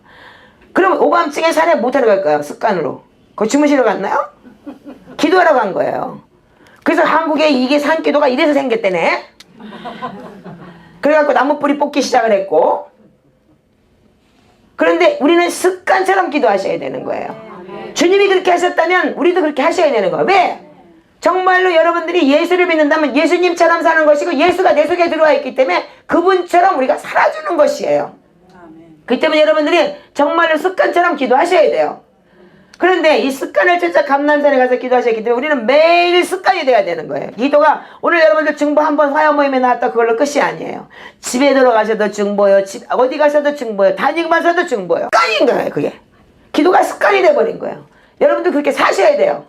그럼 오밤중에 산에 못하러 갈까요? 습관으로. 거기 주무시러 갔나요? 기도하러 간 거예요. 그래서 한국에 이게 산기도가 이래서 생겼대네. 그래갖고 나무뿌리 뽑기 시작을 했고, 그런데 우리는 습관처럼 기도하셔야 되는 거예요. 주님이 그렇게 하셨다면 우리도 그렇게 하셔야 되는 거예요. 왜? 정말로 여러분들이 예수를 믿는다면 예수님처럼 사는 것이고, 예수가 내 속에 들어와 있기 때문에 그분처럼 우리가 살아주는 것이에요. 그렇기 때문에 여러분들이 정말로 습관처럼 기도하셔야 돼요. 그런데 이 습관을 쫓아 감람산에 가서 기도하셨기 때문에 우리는 매일 습관이 돼야 되는 거예요. 기도가 오늘 여러분들 중보 한번 화요 모임에 나왔다 그걸로 끝이 아니에요. 집에 들어가셔도 중보요, 어디 가셔도 중보요, 다니면서도 중보요. 습관인 거예요. 그게 기도가 습관이 돼버린 거예요. 여러분들 그렇게 사셔야 돼요.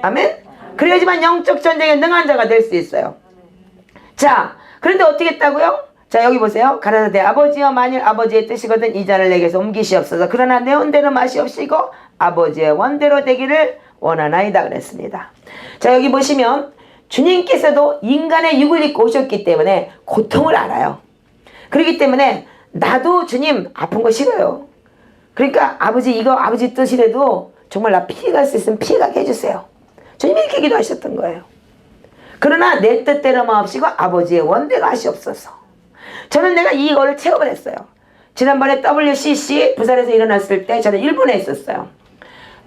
아멘. 그래야지만 영적 전쟁에 능한 자가 될 수 있어요. 자, 그런데 어떻게 했다고요? 자, 여기 보세요. 가라사대 아버지여, 만일 아버지의 뜻이거든 이 잔을 내게서 옮기시옵소서. 그러나 내 원대로 마시옵시고 아버지의 원대로 되기를 원하나이다 그랬습니다. 자, 여기 보시면 주님께서도 인간의 육을 입고 오셨기 때문에 고통을 알아요. 그렇기 때문에 나도 주님 아픈 거 싫어요. 그러니까 아버지 이거 아버지 뜻이라도 정말 나 피해갈 수 있으면 피해가게 해주세요. 주님이 이렇게 기도하셨던 거예요. 그러나 내 뜻대로 마옵시고 아버지의 원대로 하시옵소서. 저는 내가 이거를 체험을 했어요. 지난번에 WCC 부산에서 일어났을 때 저는 일본에 있었어요.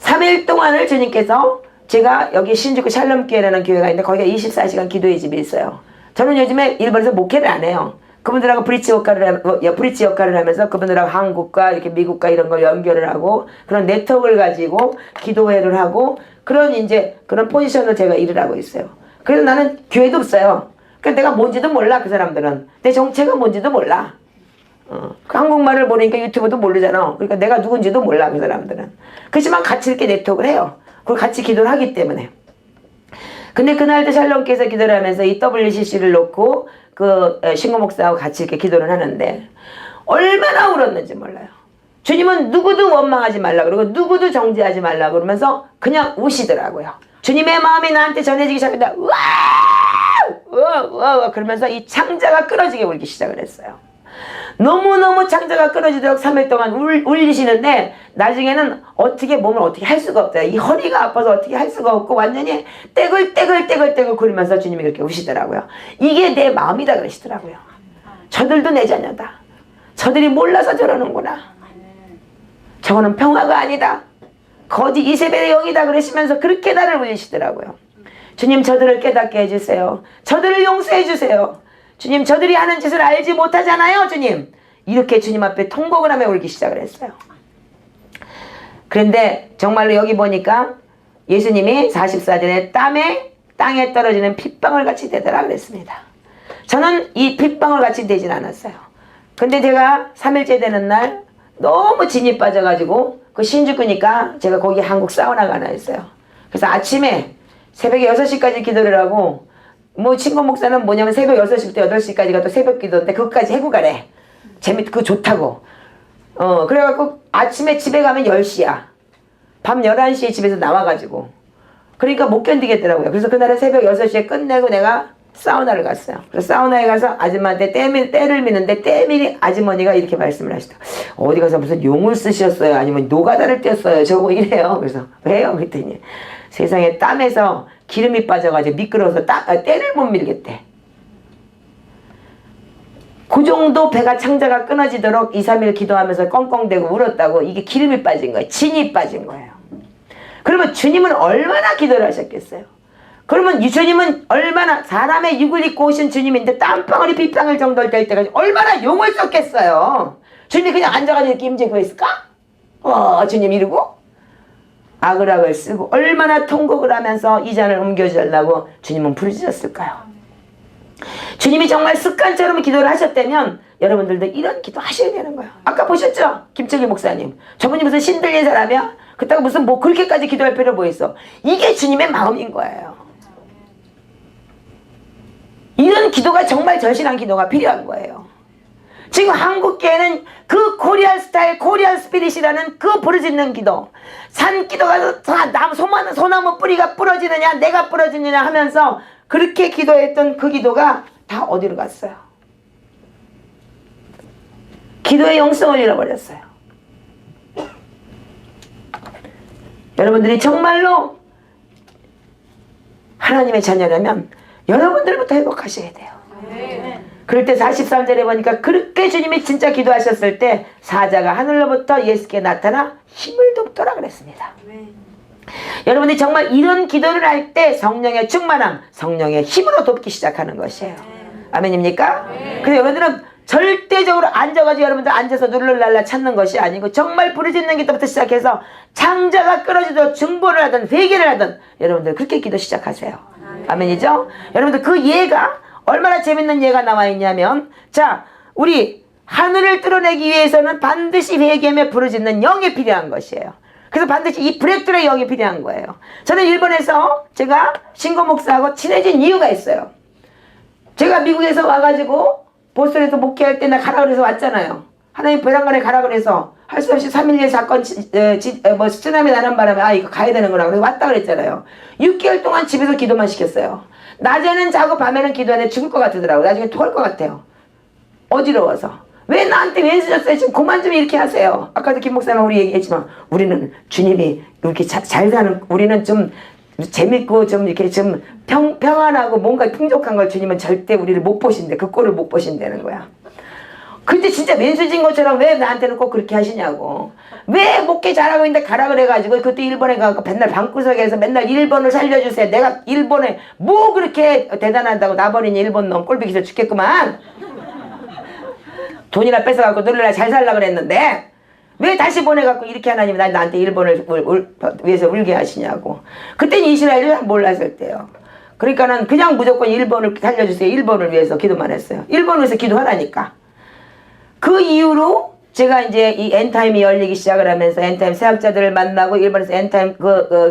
3일 동안을 주님께서, 제가 여기 신주쿠 샬롬교회라는 교회가 있는데 거기가 24시간 기도의 집이 있어요. 저는 요즘에 일본에서 목회를 안 해요. 그분들하고 브릿지 역할을 하면서 그분들하고 한국과 이렇게 미국과 이런 걸 연결을 하고 그런 네트워크를 가지고 기도회를 하고 그런 이제 그런 포지션을 제가 일을 하고 있어요. 그래서 나는 교회도 없어요. 그러니까 내가 뭔지도 몰라, 그 사람들은. 내 정체가 뭔지도 몰라. 그 한국말을 모르니까 유튜브도 모르잖아. 그러니까 내가 누군지도 몰라, 그 사람들은. 그렇지만 같이 이렇게 네트워크를 해요. 그리고 같이 기도를 하기 때문에. 근데 그날도 샬롬께서 기도를 하면서 이 WCC를 놓고 그 신고 목사하고 같이 이렇게 기도를 하는데 얼마나 울었는지 몰라요. 주님은 누구도 원망하지 말라 그러고 누구도 정죄하지 말라 그러면서 그냥 우시더라고요. 주님의 마음이 나한테 전해지기 시작했다. 우와 그러면서 이 창자가 끊어지게 울기 시작을 했어요. 너무너무 창자가 끊어지도록 3일 동안 울리시는데 나중에는 어떻게 몸을 어떻게 할 수가 없어요. 이 허리가 아파서 어떻게 할 수가 없고 완전히 떼글떼글 굴면서 주님이 그렇게 우시더라고요. 이게 내 마음이다 그러시더라고요. 저들도 내 자녀다. 저들이 몰라서 저러는구나. 저거는 평화가 아니다. 거짓 이세벨의 영이다 그러시면서 그렇게 나를 울리시더라고요. 주님 저들을 깨닫게 해주세요. 저들을 용서해 주세요. 주님 저들이 하는 짓을 알지 못하잖아요. 주님 이렇게 주님 앞에 통곡을 하며 울기 시작을 했어요. 그런데 정말로 여기 보니까 예수님이 44절에 땅에 떨어지는 핏방울 같이 되더라 그랬습니다. 저는 이 핏방울 같이 되진 않았어요. 근데 제가 3일째 되는 날 너무 진이 빠져가지고 그 신주쿠니까 제가 거기 한국 사우나가 하나 있어요. 그래서 아침에 새벽에 6시까지 기도를 하고 뭐 친구 목사는 뭐냐면 새벽 6시부터 8시까지가 또 새벽 기도인데 그것까지 해고 가래. 그거 좋다고. 그래갖고 아침에 집에 가면 10시야. 밤 11시에 집에서 나와가지고. 그러니까 못 견디겠더라고요. 그래서 그날은 새벽 6시에 끝내고 내가 사우나를 갔어요. 그래서 사우나에 가서 아줌마한테 때를 미는데 때밀이 아주머니가 이렇게 말씀을 하시더라고요. 어디 가서 무슨 용을 쓰셨어요? 아니면 노가다를 뗐어요? 저거 이래요. 그래서 왜요? 그랬더니 세상에 땀에서 기름이 빠져가지고 미끄러워서 때를 못 밀겠대. 그 정도 배가 창자가 끊어지도록 2, 3일 기도하면서 꽁꽁대고 울었다고. 이게 기름이 빠진 거예요. 진이 빠진 거예요. 그러면 주님은 얼마나 기도를 하셨겠어요? 그러면 주님은 얼마나 사람의 육을 입고 오신 주님인데 땀방울이 빗방울 정도 될 때까지 얼마나 용을 썼겠어요. 주님이 그냥 앉아가지고 이렇게 임재고 있을까? 주님 이러고 악을 쓰고 얼마나 통곡을 하면서 이 잔을 옮겨주려고 주님은 부르짖었을까요? 주님이 정말 습관처럼 기도를 하셨다면 여러분들도 이런 기도 하셔야 되는 거예요. 아까 보셨죠? 김철기 목사님. 저분이 무슨 신들린 사람이야? 그렇다고 무슨 뭐 그렇게까지 기도할 필요 뭐 있어? 이게 주님의 마음인 거예요. 이런 기도가 정말 절실한 기도가 필요한 거예요. 지금 한국교회는 그 코리안 스타일, 코리안 스피릿이라는 그 부르짖는 기도, 산 기도가 소나무 뿌리가 부러지느냐 내가 부러지느냐 하면서 그렇게 기도했던 그 기도가 다 어디로 갔어요? 기도의 영성을 잃어버렸어요. 여러분들이 정말로 하나님의 자녀라면 여러분들부터 회복하셔야 돼요. 그럴 때 43절에 보니까 그렇게 주님이 진짜 기도하셨을 때 사자가 하늘로부터 예수께 나타나 힘을 돕더라 그랬습니다. 여러분들이 정말 이런 기도를 할 때 성령의 충만함, 성령의 힘으로 돕기 시작하는 것이에요. 아멘입니까? 그래서 여러분들은 절대적으로 앉아가지고 여러분들 앉아서 룰루랄라 찾는 것이 아니고 정말 부르짖는 기도부터 시작해서 창자가 끊어지도록 중보를 하든 회개를 하든 여러분들 그렇게 기도 시작하세요. 아멘이죠? 여러분들 그 예가 얼마나 재밌는 예가 나와 있냐면, 자, 우리 하늘을 뚫어내기 위해서는 반드시 회개하며 부르짖는 영이 필요한 것이에요. 그래서 반드시 이 브렉드의 영이 필요한 거예요. 저는 일본에서 제가 신고 목사하고 친해진 이유가 있어요. 제가 미국에서 와가지고 보스턴에서 목회할 때 나 가라 그래서 왔잖아요. 하나님 벼랑간에 가라 그래서 할 수 없이 3.11 사건 쓰나미 나는 바람에 이거 가야 되는 거라고 그래서 왔다 그랬잖아요. 6개월 동안 집에서 기도만 시켰어요. 낮에는 자고 밤에는 기도하는데 죽을 것 같더라고요. 나중에 토할 것 같아요. 어지러워서. 왜 나한테 왼수 줬어요? 지금 그만 좀 이렇게 하세요. 아까도 김 목사님 우리 얘기했지만 우리는 주님이 이렇게 잘 사는, 우리는 좀 재밌고 좀 이렇게 좀 평안하고 뭔가 풍족한 걸 주님은 절대 우리를 못 보신대. 그 꼴을 못 보신다는 거야. 근데 진짜 왼수진 것처럼 왜 나한테는 꼭 그렇게 하시냐고. 왜 목회 잘하고 있는데 가라 그래가지고 그때 일본에 가고 맨날 방구석에서 맨날 일본을 살려주세요. 내가 일본에 뭐 그렇게 대단하다고 나버린 일본 놈 꼴보기 싫어 죽겠구만. 돈이나 뺏어갖고 너네랑 잘 살라 그랬는데 왜 다시 보내갖고 이렇게 하나님이 나한테 일본을 위해서 울게 하시냐고. 그때는 이스라엘을 몰랐을 때요. 그러니까는 그냥 무조건 일본을 살려주세요. 일본을 위해서 기도만 했어요. 일본을 위해서 기도하라니까. 그 이후로 제가 이제 이 엔타임이 열리기 시작을 하면서 엔타임 세학자들을 만나고 일본에서 엔타임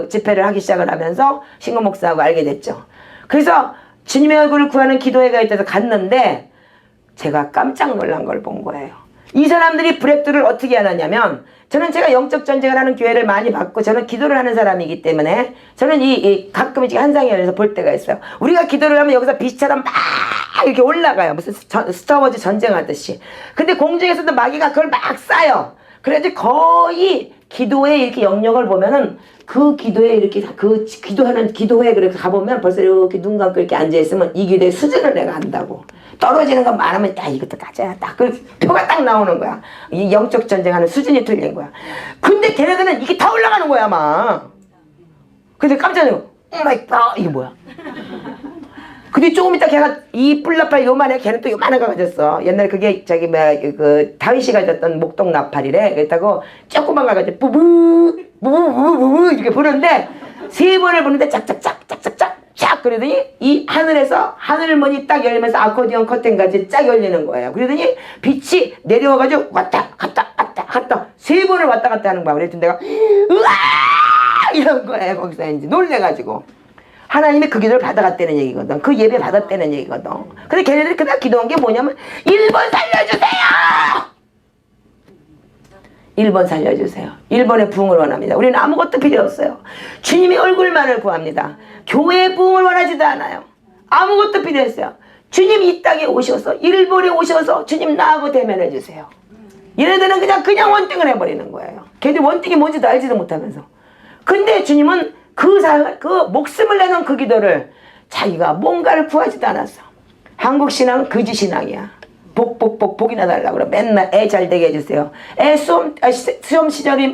집회를 하기 시작을 하면서 신고 목사하고 알게 됐죠. 그래서 주님의 얼굴을 구하는 기도회가 있어서 갔는데 제가 깜짝 놀란 걸 본 거예요. 이 사람들이 브렉드를 어떻게 하느냐면, 저는 제가 영적 전쟁을 하는 교회를 많이 봤고 저는 기도를 하는 사람이기 때문에 저는 가끔 이제 한상에 열려서 볼 때가 있어요. 우리가 기도를 하면 여기서 빛처럼 막 이렇게 올라가요. 무슨 스타워즈 전쟁하듯이. 근데 공중에서도 마귀가 그걸 막 쏴요. 그래서 거의 기도에 이렇게 영역을 보면은 그 기도에 이렇게 그 기도하는 기도회에 그렇게 가보면 벌써 이렇게 눈 감고 이렇게 앉아있으면 이 기도의 수준을 내가 안다고. 떨어지는 거 말하면 딱 이것도 가져야 딱 그 표가 딱 나오는 거야. 이 영적 전쟁하는 수준이 틀린 거야. 근데 걔네들은 이게 다 올라가는 거야 막. 근데 깜짝 놀라. 오마이 갓 이게 뭐야. 근데 조금 있다 걔가 이 뿔나팔 요만해. 걔는 또 요만한 거 가졌어. 옛날에 그게 저기 그 다윗이 가졌던 목동 나팔이래. 그랬다고 조그만 거 가지고 부부부부부부 이렇게 부르는데 3번을 부르는데 짝짝짝 짝짝짝 쫙 그러더니 이 하늘에서 하늘문이 딱 열리면서 아코디언 커튼까지 쫙 열리는 거예요. 그러더니 빛이 내려와가지고 왔다 갔다 왔다 갔다 3번을 왔다 갔다 하는 거야. 그랬더니 내가 으아 이런 거예요. 거기서 이제 놀래가지고 하나님이 그 기도를 받아갔다는 얘기거든. 그 예배 받았다는 얘기거든. 근데 걔네들이 그날 기도한 게 뭐냐면 1번 살려주세요. 1번 살려주세요. 1번의 부흥을 원합니다. 우리는 아무것도 필요 없어요. 주님의 얼굴만을 구합니다. 교회의 부흥을 원하지도 않아요. 아무것도 필요 없어요. 주님 이 땅에 오셔서 1번에 오셔서 주님 나하고 대면해 주세요. 얘네들은 그냥 원띵을 해버리는 거예요. 걔들 원띵이 뭔지도 알지도 못하면서. 근데 주님은 그 목숨을 내놓은 그 기도를 자기가 뭔가를 구하지도 않았어. 한국 신앙은 거지 신앙이야. 복이나 달라고 그래. 맨날 애 잘 되게 해주세요. 애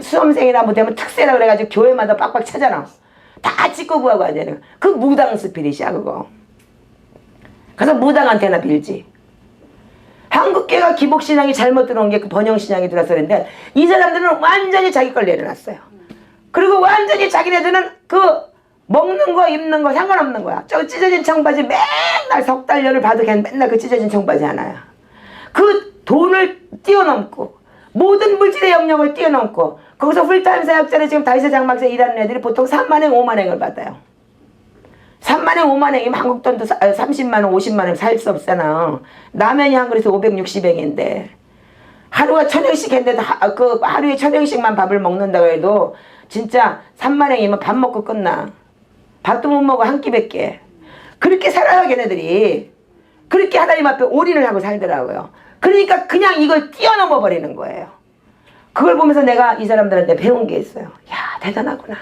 수험생이나 뭐 되면 특세라 그래가지고 교회마다 빡빡 찾아놔. 다 찍고 구하고 하야 되는 그 무당 스피릿이야 그거. 그래서 무당한테나 빌지. 한국교회가 기복신앙이 잘못 들어온 게 그 번영신앙이 들어서 그랬는데 이 사람들은 완전히 자기 걸 내려놨어요. 그리고 완전히 자기네들은 그 먹는 거 입는 거 상관없는 거야. 저 찢어진 청바지 맨날 석 달러를 봐도 걔는 맨날 그 찢어진 청바지 하나야. 그 돈을 뛰어넘고 모든 물질의 영역을 뛰어넘고 거기서 풀타임 사역자를 지금 다이세 장막에서 일하는 애들이 보통 3만행 5만행을 받아요. 3만행 5만행이면 한국 돈도 30만원 50만원 살 수 없잖아. 라면이 한 그릇에 560행인데 하루가 1000행씩 했는데 그 하루에 1000행씩만 밥을 먹는다고 해도 진짜 3만행이면 밥 먹고 끝나. 밥도 못 먹어 한 끼밖에. 그렇게 살아요 걔네들이. 그렇게 하나님 앞에 올인을 하고 살더라고요. 그러니까 그냥 이걸 뛰어넘어 버리는 거예요. 그걸 보면서 내가 이 사람들한테 배운 게 있어요. 야, 대단하구나.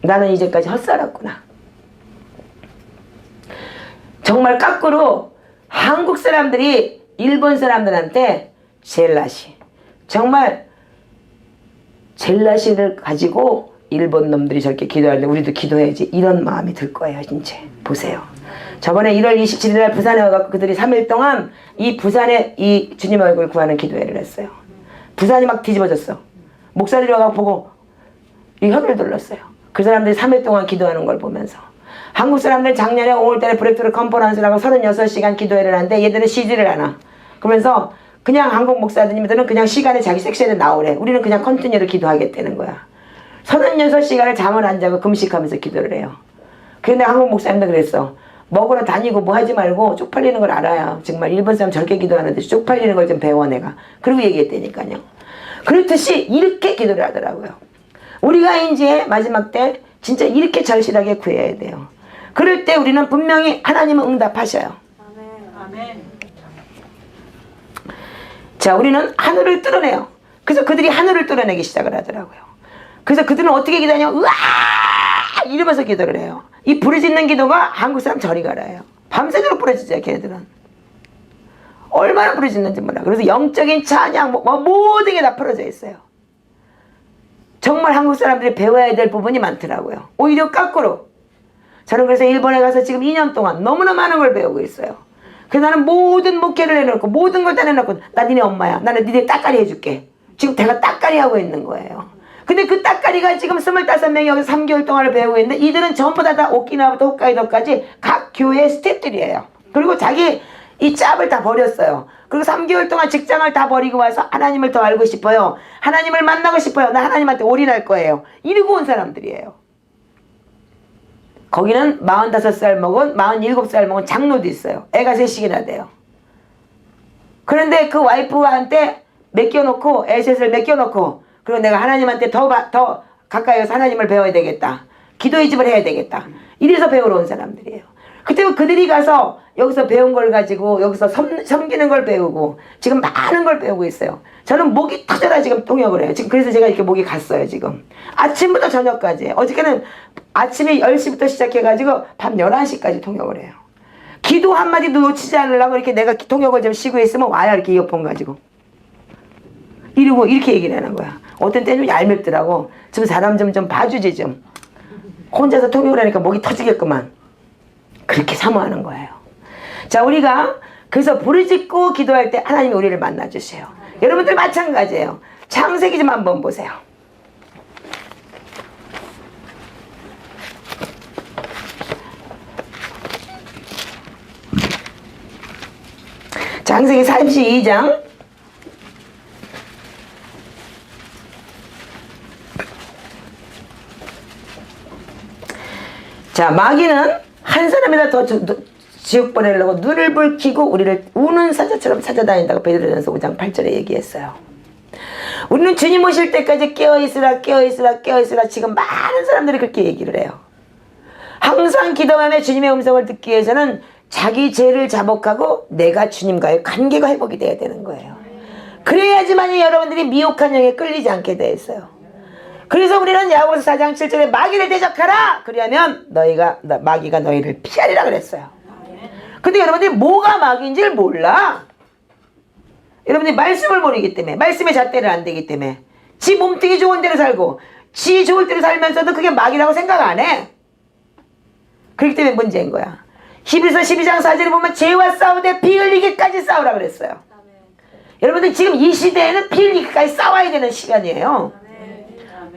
나는 이제까지 헛살았구나. 정말 거꾸로 한국 사람들이 일본 사람들한테 젤라시, 정말 젤라시를 가지고 일본 놈들이 저렇게 기도하는데 우리도 기도해야지, 이런 마음이 들 거예요. 진짜 보세요. 저번에 1월 27일 날 부산에 와갖고 그들이 3일 동안 이 부산에 이 주님 얼굴 구하는 기도회를 했어요. 부산이 막 뒤집어졌어. 목사들이 와갖고 보고 이 혀를 둘렀어요. 그 사람들이 3일 동안 기도하는 걸 보면서. 한국 사람들 작년에 5월달에 브렉트루 컨퍼런스라고 36시간 기도회를 하는데 얘들은 쉬지를 않아. 그러면서 그냥 한국 목사님들은 그냥 시간에 자기 섹션에 나오래. 우리는 그냥 컨티뉴로 기도하겠다는 거야. 36시간을 잠을 안 자고 금식하면서 기도를 해요. 그런데 한국 목사님도 그랬어. 먹으러 다니고 뭐 하지 말고 쪽팔리는 걸 알아야 정말 일본 사람 저렇게 기도하는데 쪽팔리는 걸 좀 배워 내가. 그리고 얘기했다니까요. 그렇듯이 이렇게 기도를 하더라고요. 우리가 이제 마지막 때 진짜 이렇게 절실하게 구해야 돼요. 그럴 때 우리는 분명히 하나님은 응답하셔요. 아멘. 자, 우리는 하늘을 뚫어내요. 그래서 그들이 하늘을 뚫어내기 시작을 하더라고요. 그래서 그들은 어떻게 기도하냐면 으아! 이러면서 기도를 해요. 이 부르짖는 기도가 한국 사람 저리 가라예요. 밤새도록 부르짖어요. 걔네들은. 얼마나 부르짖는지 몰라. 그래서 영적인 찬양 모든 게 다 풀어져 있어요. 정말 한국 사람들이 배워야 될 부분이 많더라고요. 오히려 거꾸로. 저는 그래서 일본에 가서 지금 2년 동안 너무나 많은 걸 배우고 있어요. 그래서 나는 모든 목회를 해놓고 모든 걸 다 내놓고 나 니네 엄마야. 나는 니네 따까리 해줄게. 지금 내가 따까리 하고 있는 거예요. 근데 그 따까리가 지금 25명이 여기서 3개월 동안을 배우고 있는데 이들은 전부 다 오키나와부터 홋카이도까지 각 교회 스태프들이에요. 그리고 자기 이 짭을 다 버렸어요. 그리고 3개월 동안 직장을 다 버리고 와서 하나님을 더 알고 싶어요. 하나님을 만나고 싶어요. 나 하나님한테 올인할 거예요. 이러고 온 사람들이에요. 거기는 45살 먹은 47살 먹은 장로도 있어요. 애가 셋씩이나 돼요. 그런데 그 와이프한테 맡겨놓고 애 셋을 맡겨놓고 그리고 내가 하나님한테 더 가까이 가서 하나님을 배워야 되겠다. 기도의 집을 해야 되겠다. 이래서 배우러 온 사람들이에요. 그때 그들이 가서 여기서 배운 걸 가지고 여기서 섬기는 걸 배우고 지금 많은 걸 배우고 있어요. 저는 목이 터져라 지금 통역을 해요. 지금 그래서 제가 이렇게 목이 갔어요. 지금 아침부터 저녁까지. 어저께는 아침에 10시부터 시작해가지고 밤 11시까지 통역을 해요. 기도 한마디도 놓치지 않으려고 이렇게 내가 통역을 좀 쉬고 있으면 와야 이렇게 이어폰 가지고 이러고 이렇게 얘기를 하는 거야. 어떤 때는 좀 얄밉더라고. 좀 사람 좀 봐주지 좀. 혼자서 통역을 하니까 목이 터지겠구만. 그렇게 사모하는 거예요. 자, 우리가 그래서 부르짖고 기도할 때 하나님이 우리를 만나주세요. 여러분들 마찬가지예요. 창세기 좀 한번 보세요. 창세기 32장 자, 마귀는 한 사람이나 더 지옥 보내려고 눈을 붉히고 우리를 우는 사자처럼 찾아다닌다고 베드로전서 5장 8절에 얘기했어요. 우리는 주님 오실 때까지 깨어있으라 깨어있으라 깨어있으라. 지금 많은 사람들이 그렇게 얘기를 해요. 항상 기도하며 주님의 음성을 듣기 위해서는 자기 죄를 자복하고 내가 주님과의 관계가 회복이 돼야 되는 거예요. 그래야지만 여러분들이 미혹한 영에 끌리지 않게 돼 있어요. 그래서 우리는 야고보서 4장 7절에 마귀를 대적하라. 그러면 마귀가 너희를 피하리라 그랬어요. 근데 여러분들이 뭐가 마귀인지를 몰라. 여러분들이 말씀을 모르기 때문에, 말씀의 잣대를 안 되기 때문에, 지 몸뚱이 좋은 대로 살고 지 좋을 대로 살면서도 그게 마귀라고 생각 안 해. 그렇기 때문에 문제인 거야. 히브리서 12장 4절에 보면 죄와 싸우되 피 흘리기까지 싸우라 그랬어요. 여러분들 지금 이 시대에는 피 흘리기까지 싸워야 되는 시간이에요.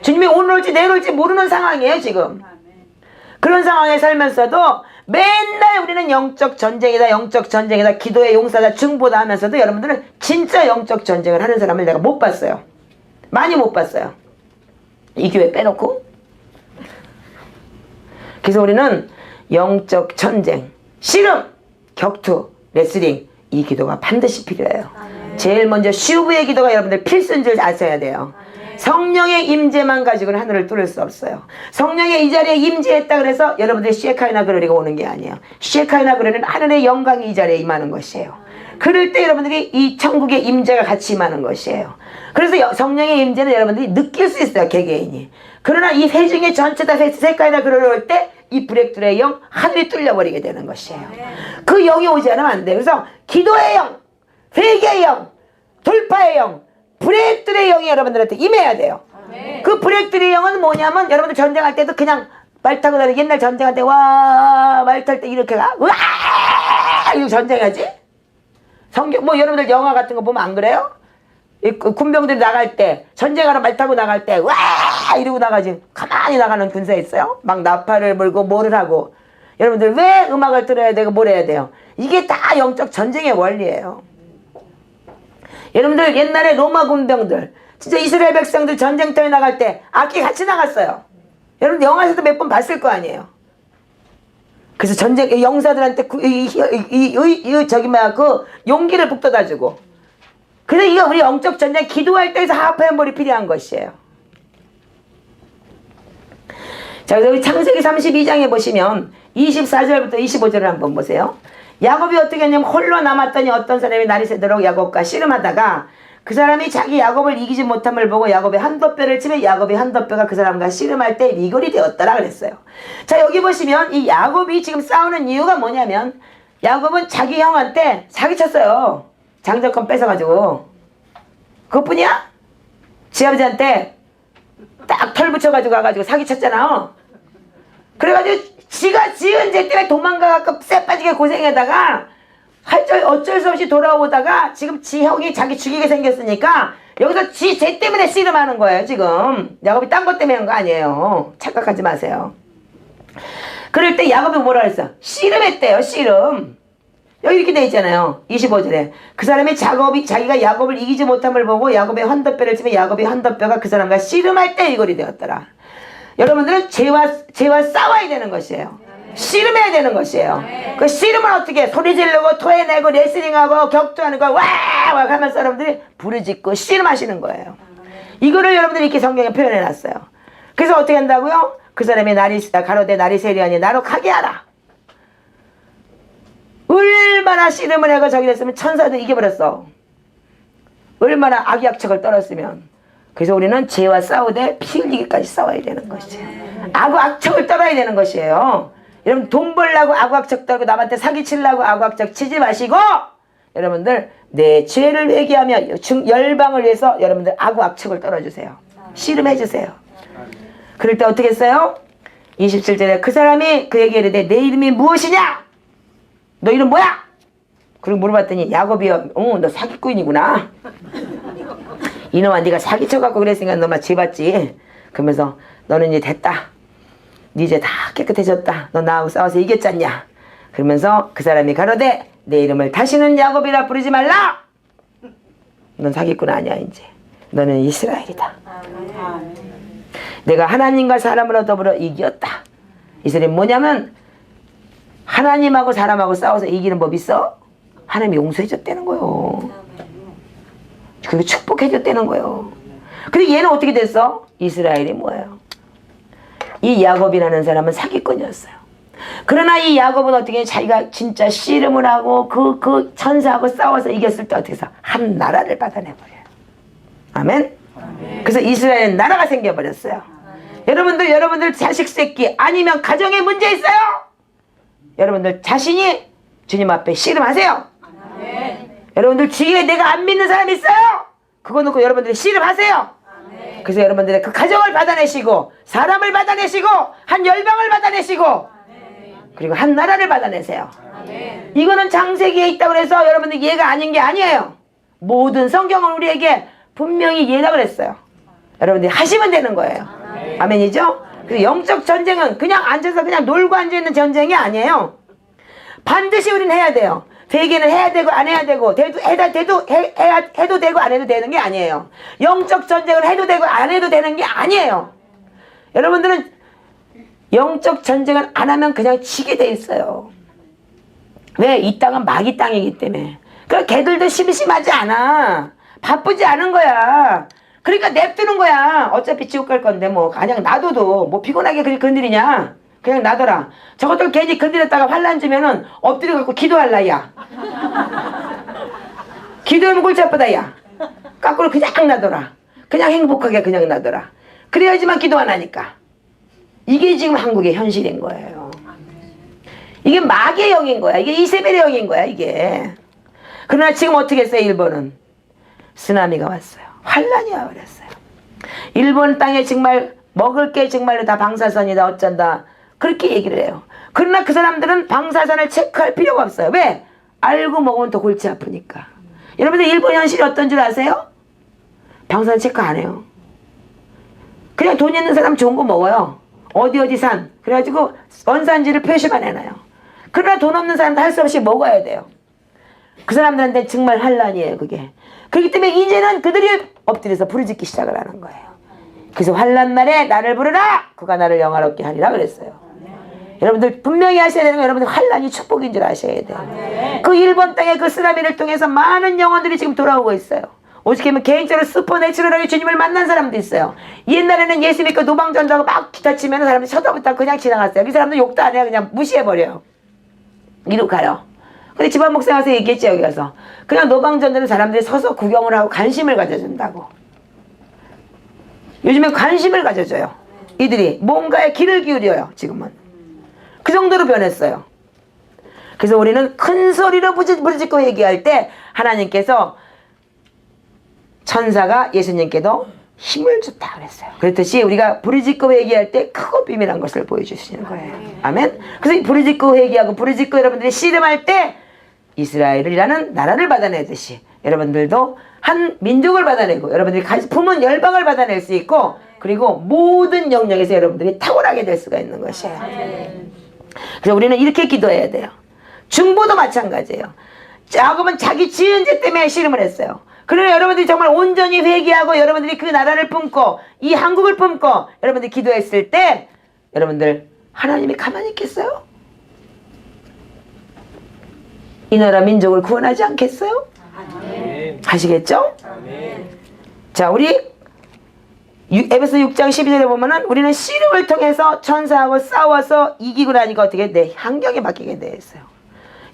주님이 오늘 올지 내일 올지 모르는 상황이에요 지금. 그런 상황에 살면서도 맨날 우리는 영적 전쟁이다 영적 전쟁이다 기도의 용사다 중보다 하면서도 여러분들은 진짜 영적 전쟁을 하는 사람을 내가 못 봤어요. 많이 못 봤어요. 이 교회 빼놓고. 그래서 우리는 영적 전쟁, 씨름, 격투, 레슬링 이 기도가 반드시 필요해요. 제일 먼저 슈브의 기도가 여러분들 필수인 줄 아셔야 돼요. 성령의 임재만 가지고는 하늘을 뚫을 수 없어요. 성령의 이 자리에 임재했다 그래서 여러분들이 셰카이나 그러리가 오는 게 아니에요. 셰카이나 그러는 하늘의 영광이 이 자리에 임하는 것이에요. 그럴 때 여러분들이 이 천국의 임재가 같이 임하는 것이에요. 그래서 성령의 임재는 여러분들이 느낄 수 있어요, 개개인이. 그러나 이 세 중에 전체 다 색깔이 다 그럴 때 이 브렉드의 영, 하늘이 뚫려버리게 되는 것이에요. 그 영이 오지 않으면 안 돼요. 그래서 기도의 영, 회개의 영, 돌파의 영, 브렉드의 영이 여러분들한테 임해야 돼요. 그 브렉드의 영은 뭐냐면 여러분들 전쟁할 때도 그냥 말 타고 다니는, 옛날 전쟁할 때 와 말 탈 때 이렇게 가 와 이러고 전쟁하지. 성경 뭐 여러분들 영화 같은 거 보면 안 그래요? 이 군병들이 나갈 때 전쟁하러 말 타고 나갈 때 와 이러고 나가지. 가만히 나가는 군사 있어요? 막 나팔을 불고 뭐를 하고. 여러분들 왜 음악을 들어야 되고 뭘 해야 돼요? 이게 다 영적 전쟁의 원리예요. 여러분들 옛날에 로마 군병들 진짜 이스라엘 백성들 전쟁터에 나갈 때 악기 같이 나갔어요. 여러분 영화에서도 몇 번 봤을 거 아니에요. 그래서 전쟁 영사들한테 그 용기를 북돋아 주고. 그래서 이거 우리 영적 전쟁 기도할 때에서 하프앤볼이 필요한 것이에요. 자, 그래서 우리 창세기 32장에 보시면 24절부터 25절을 한번 보세요. 야곱이 어떻게 했냐면 홀로 남았더니 어떤 사람이 날이 새도록 야곱과 씨름하다가 그 사람이 자기 야곱을 이기지 못함을 보고 야곱의 한돛뼈를 치며 야곱의 한돛뼈가 그 사람과 씨름할 때 미골이 되었더라 그랬어요. 자, 여기 보시면 이 야곱이 지금 싸우는 이유가 뭐냐면 야곱은 자기 형한테 사기쳤어요. 장자권 뺏어가지고. 그것뿐이야? 지 아버지한테 딱 털 붙여가지고 가가지고 사기쳤잖아. 그래가지고 지가 지은 죄 때문에 도망가갖고 쎄빠지게 고생하다가 어쩔 수 없이 돌아오다가 지금 지 형이 자기 죽이게 생겼으니까 여기서 지 죄 때문에 씨름하는 거예요. 지금 야곱이 딴 것 때문에 한 거 아니에요. 착각하지 마세요. 그럴 때 야곱이 뭐라 그랬어? 씨름했대요. 씨름. 여기 이렇게 돼 있잖아요. 25절에 그 사람이 자기가 야곱을 이기지 못함을 보고 야곱의 한돛뼈를 치며 야곱의 한돛뼈가 그 사람과 씨름할 때 이골이 되었더라. 여러분들은 죄와 싸워야 되는 것이에요. 씨름해야 되는 것이에요. 그 씨름은 어떻게 소리 지르고 토해내고 레슬링하고 격투하는 거 와 하면서 여러분들이 부르짖고 씨름하시는 거예요. 이거를 여러분들이 이렇게 성경에 표현해 놨어요. 그래서 어떻게 한다고요? 그 사람이 가로되 날이 세리하니 나로 가게 하라. 얼마나 씨름을 해가 저기 됐으면 천사도 이겨버렸어. 얼마나 악약척을 떨었으면. 그래서 우리는 죄와 싸우되 피 흘리기까지 싸워야 되는 것이에요. 악착을 떨어야 되는 것이에요. 여러분 돈 벌려고 악착 떨고 남한테 사기치려고 악착 치지 마시고 여러분들 내 죄를 회개하며 열방을 위해서 여러분들 악착을 떨어주세요. 씨름해주세요. 그럴 때 어떻게 했어요? 27절에 그 사람이 그에게 이르되 내 이름이 무엇이냐? 너 이름 뭐야? 그리고 물어봤더니 야곱이여. 너 사기꾼이구나. 이놈아 네가 사기쳐갖고 그랬으니까 너만 죄봤지. 그러면서 너는 이제 됐다. 네 이제 다 깨끗해졌다. 너 나하고 싸워서 이겼잖냐. 그러면서 그 사람이 가로되 내 이름을 다시는 야곱이라 부르지 말라. 넌 사기꾼 아니야 이제. 너는 이스라엘이다. 내가 하나님과 사람으로 더불어 이겼다. 이스라엘이 뭐냐면 하나님하고 사람하고 싸워서 이기는 법 있어? 하나님이 용서해줬다는 거요. 그리고 축복해줬다는 거예요. 근데 얘는 어떻게 됐어? 이스라엘이 뭐예요? 이 야곱이라는 사람은 사기꾼이었어요. 그러나 이 야곱은 어떻게 자기가 진짜 씨름을 하고 그 천사하고 싸워서 이겼을 때 어떻게 해서 한 나라를 받아내버려요. 아멘? 그래서 이스라엘 나라가 생겨버렸어요. 여러분들 자식 새끼 아니면 가정에 문제 있어요? 여러분들 자신이 주님 앞에 씨름하세요. 여러분들 주위에 내가 안 믿는 사람 있어요? 그거 놓고 여러분들이 씨름하세요. 그래서 여러분들의 그 가정을 받아내시고 사람을 받아내시고 한 열방을 받아내시고 그리고 한 나라를 받아내세요. 이거는 창세기에 있다고 해서 여러분들 예가 아닌 게 아니에요. 모든 성경은 우리에게 분명히 예라 그랬어요. 여러분들이 하시면 되는 거예요. 아멘이죠? 그래서 영적 전쟁은 그냥 앉아서 그냥 놀고 앉아있는 전쟁이 아니에요. 반드시 우리는 해야 돼요. 회개는 해야 되고 안 해야 되고 해도 되고 안 해도 되는 게 아니에요. 영적 전쟁을 해도 되고 안 해도 되는 게 아니에요. 여러분들은 영적 전쟁을 안 하면 그냥 치게 돼 있어요. 왜? 이 땅은 마귀 땅이기 때문에. 그러니까 걔들도 심심하지 않아. 바쁘지 않은 거야. 그러니까 냅두는 거야. 어차피 지옥 갈 건데 뭐 그냥 놔둬도 뭐 피곤하게 그렇게 건드리냐. 그냥 놔둬라. 저것들 괜히 건드렸다가 환난 주면은 엎드려 갖고 기도할라 야. 기도하면 골치 아프다 야. 거꾸로 그냥 놔둬라. 그냥 행복하게 그냥 놔둬라. 그래야지만 기도 안 하니까. 이게 지금 한국의 현실인 거예요. 이게 마귀의 영인 거야. 이게 이세벨의 영인 거야 이게. 그러나 지금 어떻게 했어요? 일본은 쓰나미가 왔어요. 환란이 와버렸어요. 일본 땅에 정말 먹을 게 정말로 다 방사선이다 어쩐다 그렇게 얘기를 해요. 그러나 그 사람들은 방사선을 체크할 필요가 없어요. 왜? 알고 먹으면 더 골치 아프니까. 여러분들 일본 현실이 어떤 줄 아세요? 방사선 체크 안 해요. 그냥 돈 있는 사람 좋은 거 먹어요. 어디 산 그래가지고 원산지를 표시만 해놔요. 그러나 돈 없는 사람도 할 수 없이 먹어야 돼요. 그 사람들한테 정말 환란이에요 그게. 그렇기 때문에 이제는 그들이 엎드려서 부르짖기 시작을 하는 거예요. 그래서 환란 날에 나를 부르라 그가 나를 영화롭게 하리라 그랬어요. 여러분들 분명히 아셔야 되는 건 여러분들 환란이 축복인 줄 아셔야 돼요. 그 일본 땅에 그 쓰나미를 통해서 많은 영혼들이 지금 돌아오고 있어요. 오직 하면 개인적으로 슈퍼내추럴하게 주님을 만난 사람도 있어요. 옛날에는 예수 믿고 노방전도하고 막 기타 치면 사람들이 쳐다보다 그냥 지나갔어요. 그 사람들 욕도 안 해요. 그냥 무시해버려요. 이리로 가요. 근데 집안 목사 가서 얘기했지 여기 가서. 그냥 노방전도는 사람들이 서서 구경을 하고 관심을 가져준다고. 요즘에 관심을 가져줘요. 이들이 뭔가에 귀를 기울여요 지금은. 그 정도로 변했어요. 그래서 우리는 큰 소리로 부르짖고 얘기할 때 하나님께서 천사가 예수님께도 힘을 줬다 그랬어요. 그렇듯이 우리가 부르짖고 회개할 때 크고 비밀한 것을 보여주시는 거예요. 아멘. 그래서 부르짖고 회개하고 부르짖고 여러분들이 씨름할 때 이스라엘이라는 나라를 받아내듯이 여러분들도 한 민족을 받아내고 여러분들이 품은 열방을 받아낼 수 있고 그리고 모든 영역에서 여러분들이 탁월하게 될 수가 있는 것이에요. 그래서 우리는 이렇게 기도해야 돼요. 중보도 마찬가지예요. 야곱은 자기 지은 죄 때문에 씨름을 했어요. 그러나 여러분들이 정말 온전히 회개하고 여러분들이 그 나라를 품고 이 한국을 품고 여러분들이 기도했을 때 여러분들 하나님이 가만히 있겠어요? 이 나라 민족을 구원하지 않겠어요? 아멘. 하시겠죠? 아멘. 자, 우리 에베소 6장 12절에 보면은 우리는 씨름을 통해서 천사하고 싸워서 이기고 나니까 어떻게 돼? 환경에 맡기게 돼 있어요.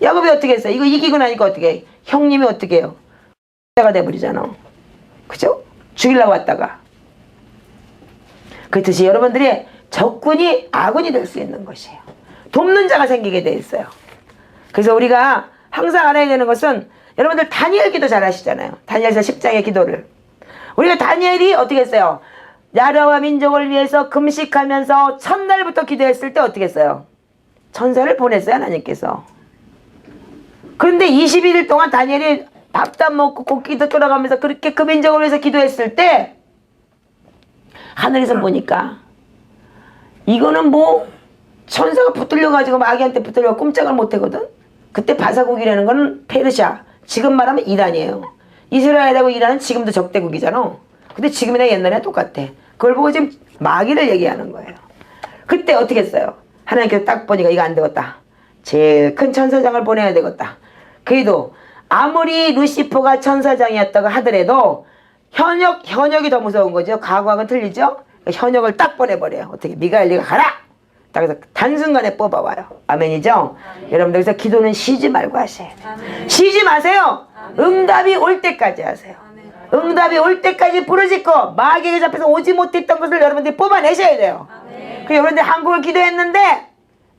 야곱이 어떻게 했어요? 이거 이기고 나니까 어떻게 해? 형님이 어떻게 해요? 가 돼버리잖아. 그죠? 죽이려고 왔다가. 그렇듯이 여러분들이 적군이 아군이 될 수 있는 것이에요. 돕는 자가 생기게 돼 있어요. 그래서 우리가 항상 알아야 되는 것은 여러분들 다니엘 기도 잘 아시잖아요. 다니엘서 10장의 기도를. 우리가 다니엘이 어떻게 했어요? 나라와 민족을 위해서 금식하면서 첫날부터 기도했을 때 어떻게 했어요? 천사를 보냈어요 하나님께서. 그런데 21일 동안 다니엘이 밥도 안 먹고 곡기도 돌아가면서 그렇게 그 민족을 위해서 기도했을 때 하늘에서 보니까 이거는 뭐 천사가 붙들려가지고 마귀한테 붙들려 꼼짝을 못하거든. 그때 바사국이라는 거는 페르시아, 지금 말하면 이란이에요. 이스라엘하고 이란은 지금도 적대국이잖아. 근데 지금이나 옛날이나 똑같아. 그걸 보고 지금 마귀를 얘기하는 거예요. 그때 어떻게 했어요? 하나님께서 딱 보니까 이거 안 되겠다. 제일 큰 천사장을 보내야 되겠다. 그래도 아무리 루시퍼가 천사장이었다고 하더라도 현역이 더 무서운 거죠. 과거하고는 틀리죠. 현역을 딱 보내버려요. 어떻게? 미가엘리가 가라! 딱 해서 단순간에 뽑아와요. 아멘이죠? 아멘. 여러분들 그래서 기도는 쉬지 말고 하셔야 돼요. 아멘. 쉬지 마세요. 아멘. 응답이 올 때까지 하세요. 아멘. 응답이 올 때까지 부르짖고 마귀에게 잡혀서 오지 못했던 것을 여러분들이 뽑아내셔야 돼요. 그리고 여러분들 한국을 기도했는데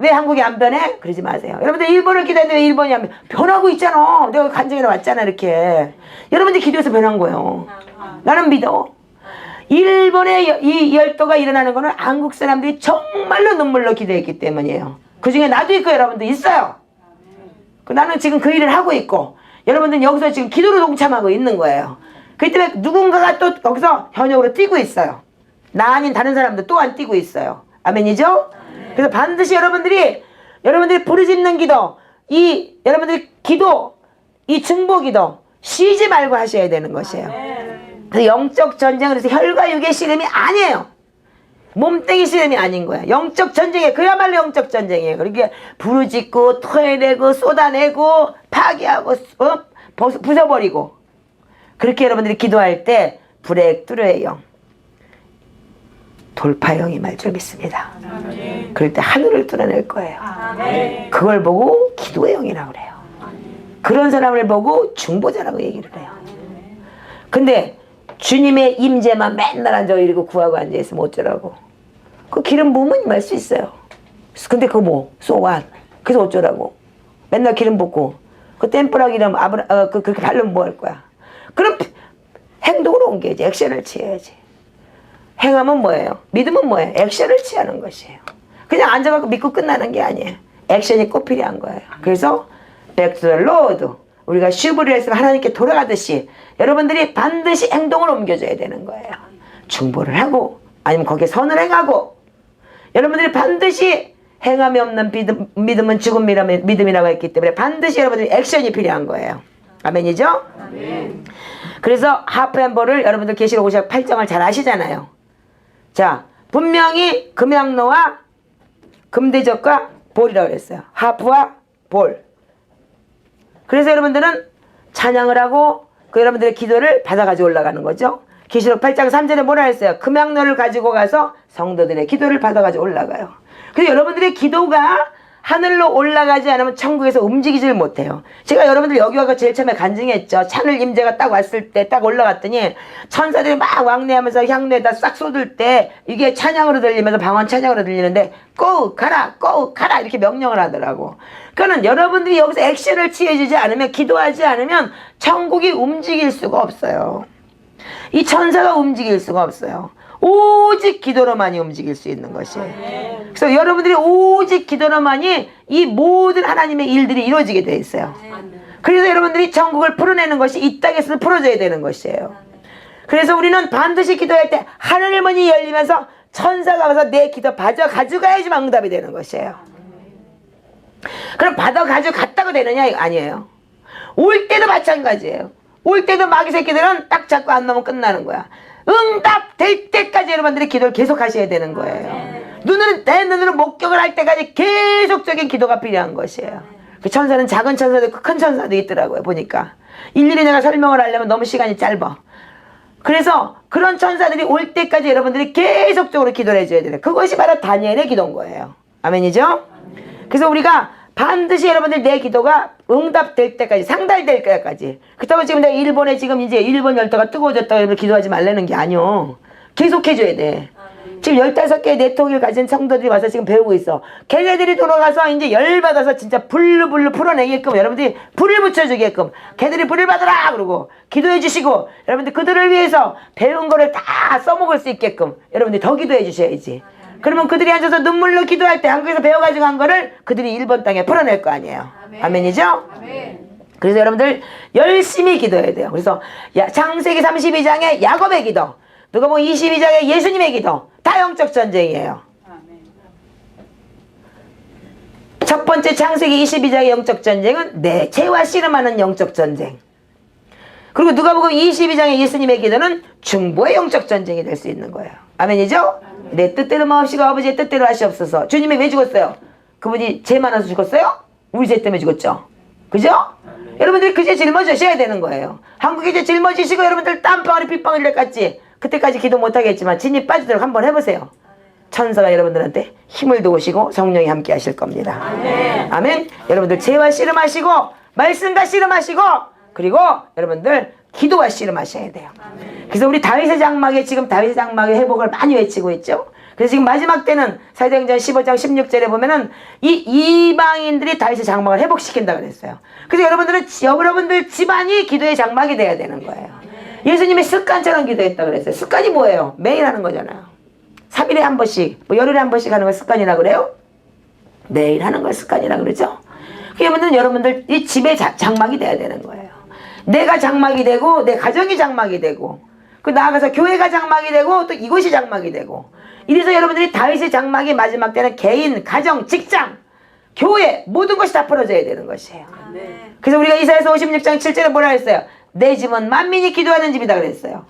왜 한국이 안 변해? 그러지 마세요. 여러분들 일본을 기도했는데 왜 일본이 안 변하고 있잖아. 내가 간증해 왔잖아 이렇게. 여러분들 기도해서 변한 거예요. 나는 믿어. 일본의 이 열도가 일어나는 거는 한국 사람들이 정말로 눈물로 기도했기 때문이에요. 그 중에 나도 있고 여러분도 있어요. 나는 지금 그 일을 하고 있고 여러분들은 여기서 지금 기도로 동참하고 있는 거예요. 그렇기 때문에 누군가가 또 거기서 현역으로 뛰고 있어요. 나 아닌 다른 사람도 또한 뛰고 있어요. 아멘이죠? 그래서 반드시 여러분들이 부르짖는 기도, 여러분들이 기도, 이 중보 기도 쉬지 말고 하셔야 되는 것이에요. 그래서 영적 전쟁은 그래서 혈과 육의 씨름이 아니에요. 몸뚱이 씨름이 아닌 거야. 영적 전쟁이에요. 그야말로 영적 전쟁이에요. 그러니까 부르짖고 토해내고 쏟아내고 파괴하고 부숴버리고 그렇게 여러분들이 기도할 때 브레이크트루의 영, 돌파형이 말 줄 믿습니다. 그럴 때 하늘을 뚫어낼 거예요. 그걸 보고 기도의 영이라고 그래요. 그런 사람을 보고 중보자라고 얘기를 해요. 근데 주님의 임재만 맨날 앉아 이러고 구하고 앉아있으면 어쩌라고. 그 기름 부으면 임할 수 있어요. 근데 그거 뭐 so what? 그래서 어쩌라고. 맨날 기름 붓고 그 템프라 기름 그렇게 바르면 뭐 할 거야. 그럼 행동으로 옮겨야지. 액션을 취해야지. 행하면 뭐예요? 믿음은 뭐예요? 액션을 취하는 것이에요. 그냥 앉아갖고 믿고 끝나는 게 아니에요. 액션이 꼭 필요한 거예요. 그래서 Back to the Lord, 우리가 슈브를 해서 하나님께 돌아가듯이 여러분들이 반드시 행동을 옮겨줘야 되는 거예요. 중보를 하고 아니면 거기에 선을 행하고, 여러분들이 반드시 행함이 없는 믿음은 죽은 믿음이라고 했기 때문에 반드시 여러분들이 액션이 필요한 거예요. 아멘이죠? 아멘. 그래서 하프 앤 볼을 여러분들 계시록 5장 8장을 잘 아시잖아요. 자, 분명히 금양로와 금대접과 볼이라고 했어요. 하프와 볼. 그래서 여러분들은 찬양을 하고 그 여러분들의 기도를 받아가지고 올라가는 거죠. 계시록 8장 3절에 뭐라 했어요? 금양로를 가지고 가서 성도들의 기도를 받아가지고 올라가요. 그래서 여러분들의 기도가 하늘로 올라가지 않으면 천국에서 움직이질 못해요. 제가 여러분들 여기 와서 제일 처음에 간증했죠. 하늘 임재가 딱 왔을 때 딱 올라갔더니 천사들이 막 왕래하면서 향내에다 싹 쏟을 때 이게 찬양으로 들리면서 방언 찬양으로 들리는데 고 가라 고 가라 이렇게 명령을 하더라고. 그러니까 여러분들이 여기서 액션을 취해주지 않으면, 기도하지 않으면 천국이 움직일 수가 없어요. 이 천사가 움직일 수가 없어요. 오직 기도로만이 움직일 수 있는 것이에요. 그래서 여러분들이 오직 기도로만이 이 모든 하나님의 일들이 이루어지게 되어 있어요. 그래서 여러분들이 천국을 풀어내는 것이 이 땅에서 풀어져야 되는 것이에요. 그래서 우리는 반드시 기도할 때 하늘 문이 열리면서 천사가 와서 내 기도 가져가야지만 응답이 되는 것이에요. 그럼 가져갔다고 되느냐? 아니에요. 올 때도 마찬가지예요. 올 때도 마귀 새끼들은 딱 잡고 안 넣으면 끝나는 거야. 응답 될 때까지 여러분들이 기도를 계속 하셔야 되는 거예요. 내 눈으로 목격을 할 때까지 계속적인 기도가 필요한 것이에요. 그 천사는 작은 천사도 있고 큰 천사도 있더라고요. 보니까 일일이 내가 설명을 하려면 너무 시간이 짧아. 그래서 그런 천사들이 올 때까지 여러분들이 계속적으로 기도를 해줘야 돼요. 그것이 바로 다니엘의 기도인 거예요. 아멘이죠? 그래서 우리가 반드시 여러분들 내 기도가 응답될 때까지, 상달될 때까지. 그렇다고 지금 내가 일본에 지금 이제 일본 열도가 뜨거워졌다고 여러분 기도하지 말라는 게 아니요. 계속 해줘야 돼. 지금 15개의 네트워크를 가진 성도들이 와서 지금 배우고 있어. 걔네들이 돌아가서 이제 열받아서 진짜 불로 풀어내게끔, 여러분들이 불을 붙여주게끔 걔들이 불을 받으라 그러고 기도해 주시고, 여러분들 그들을 위해서 배운 거를 다 써먹을 수 있게끔 여러분들이 더 기도해 주셔야지. 그러면 그들이 앉아서 눈물로 기도할 때 한국에서 배워가지고 한 거를 그들이 일본 땅에 풀어낼 거 아니에요. 아멘이죠? 아멘. 그래서 여러분들 열심히 기도해야 돼요. 그래서 창세기 32장의 야곱의 기도, 누가복음 22장의 예수님의 기도, 다 영적 전쟁이에요. 첫 번째 창세기 22장의 영적 전쟁은 내 죄와 씨름하는 영적 전쟁. 그리고 누가복음 22장의 예수님의 기도는 중보의 영적 전쟁이 될 수 있는 거예요. 아멘이죠? 내 뜻대로 마옵시고 아버지의 뜻대로 하시옵소서. 주님이 왜 죽었어요? 그분이 죄 많아서 죽었어요? 우리 죄 때문에 죽었죠. 그죠? 여러분들이 그 죄 짊어지셔야 되는 거예요. 한국의 죄 짊어지시고 여러분들 땀방울이 빗방울이 될 같지. 그때까지 기도 못하겠지만 진이 빠지도록 한번 해보세요. 천사가 여러분들한테 힘을 도우시고 성령이 함께 하실 겁니다. 아멘. 아멘. 여러분들 죄와 씨름하시고 말씀과 씨름하시고, 그리고 여러분들 기도와 씨름하셔야 돼요. 그래서 우리 다윗의 장막에 지금 다윗의 장막의 회복을 많이 외치고 있죠. 그래서 지금 마지막 때는 사도행전 15장 16절에 보면은 이 이방인들이 다윗의 장막을 회복시킨다 그랬어요. 그래서 여러분들 집안이 기도의 장막이 돼야 되는 거예요. 예수님이 습관처럼 기도했다 그랬어요. 습관이 뭐예요? 매일 하는 거잖아요. 3일에 한 번씩, 뭐 열흘에 한 번씩 하는 걸 습관이라 그래요? 매일 하는 걸 습관이라 그러죠. 그러면 여러분들 이 집의 장막이 돼야 되는 거예요. 내가 장막이 되고 내 가정이 장막이 되고, 그 나아가서 교회가 장막이 되고 또 이곳이 장막이 되고, 이래서 여러분들이 다윗의 장막이 마지막 때는 개인, 가정, 직장, 교회 모든 것이 다 풀어져야 되는 것이에요. 그래서 우리가 이사야서 56장 7절에 뭐라 했어요? 내 집은 만민이 기도하는 집이다 그랬어요.